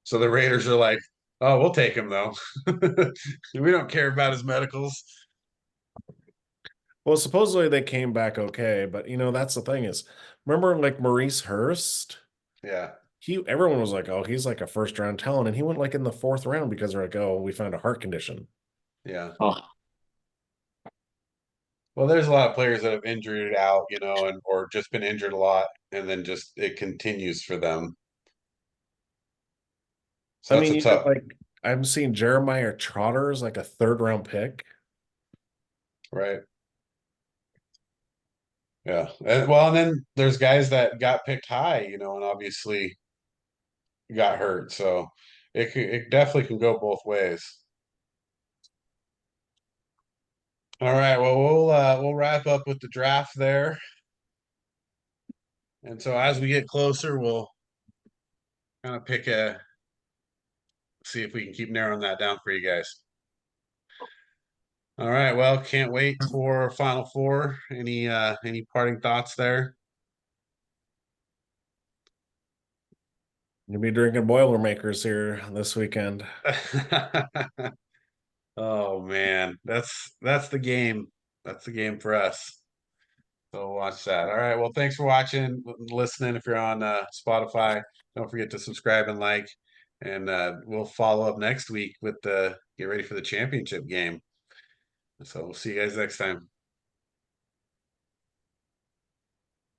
So the Raiders are like, oh, we'll take him though. We don't care about his medicals. Well, supposedly they came back okay, but that's the thing is, remember like Maurice Hurst? Yeah. Everyone was like, oh, he's like a first round talent, and he went like in the 4th round because they're like, oh, we found a heart condition. Yeah. Oh, Well, there's a lot of players that have injured out, you know, and or just been injured a lot, and then just it continues for them. So I that's mean, a tough, like I'm seeing Jeremiah Trotter's like a 3rd round pick. right? Yeah. And then there's guys that got picked high, and obviously got hurt. So it definitely can go both ways. All right. Well, we'll wrap up with the draft there. And so as we get closer, we'll kind of see if we can keep narrowing that down for you guys. All right. Well, can't wait for Final Four. Any parting thoughts there? You'll be drinking Boilermakers here this weekend. Oh man, that's the game. That's the game for us. So watch that. All right. Well, thanks for watching, listening. If you're on Spotify, don't forget to subscribe and like. And we'll follow up next week with the get ready for the championship game. So we'll see you guys next time.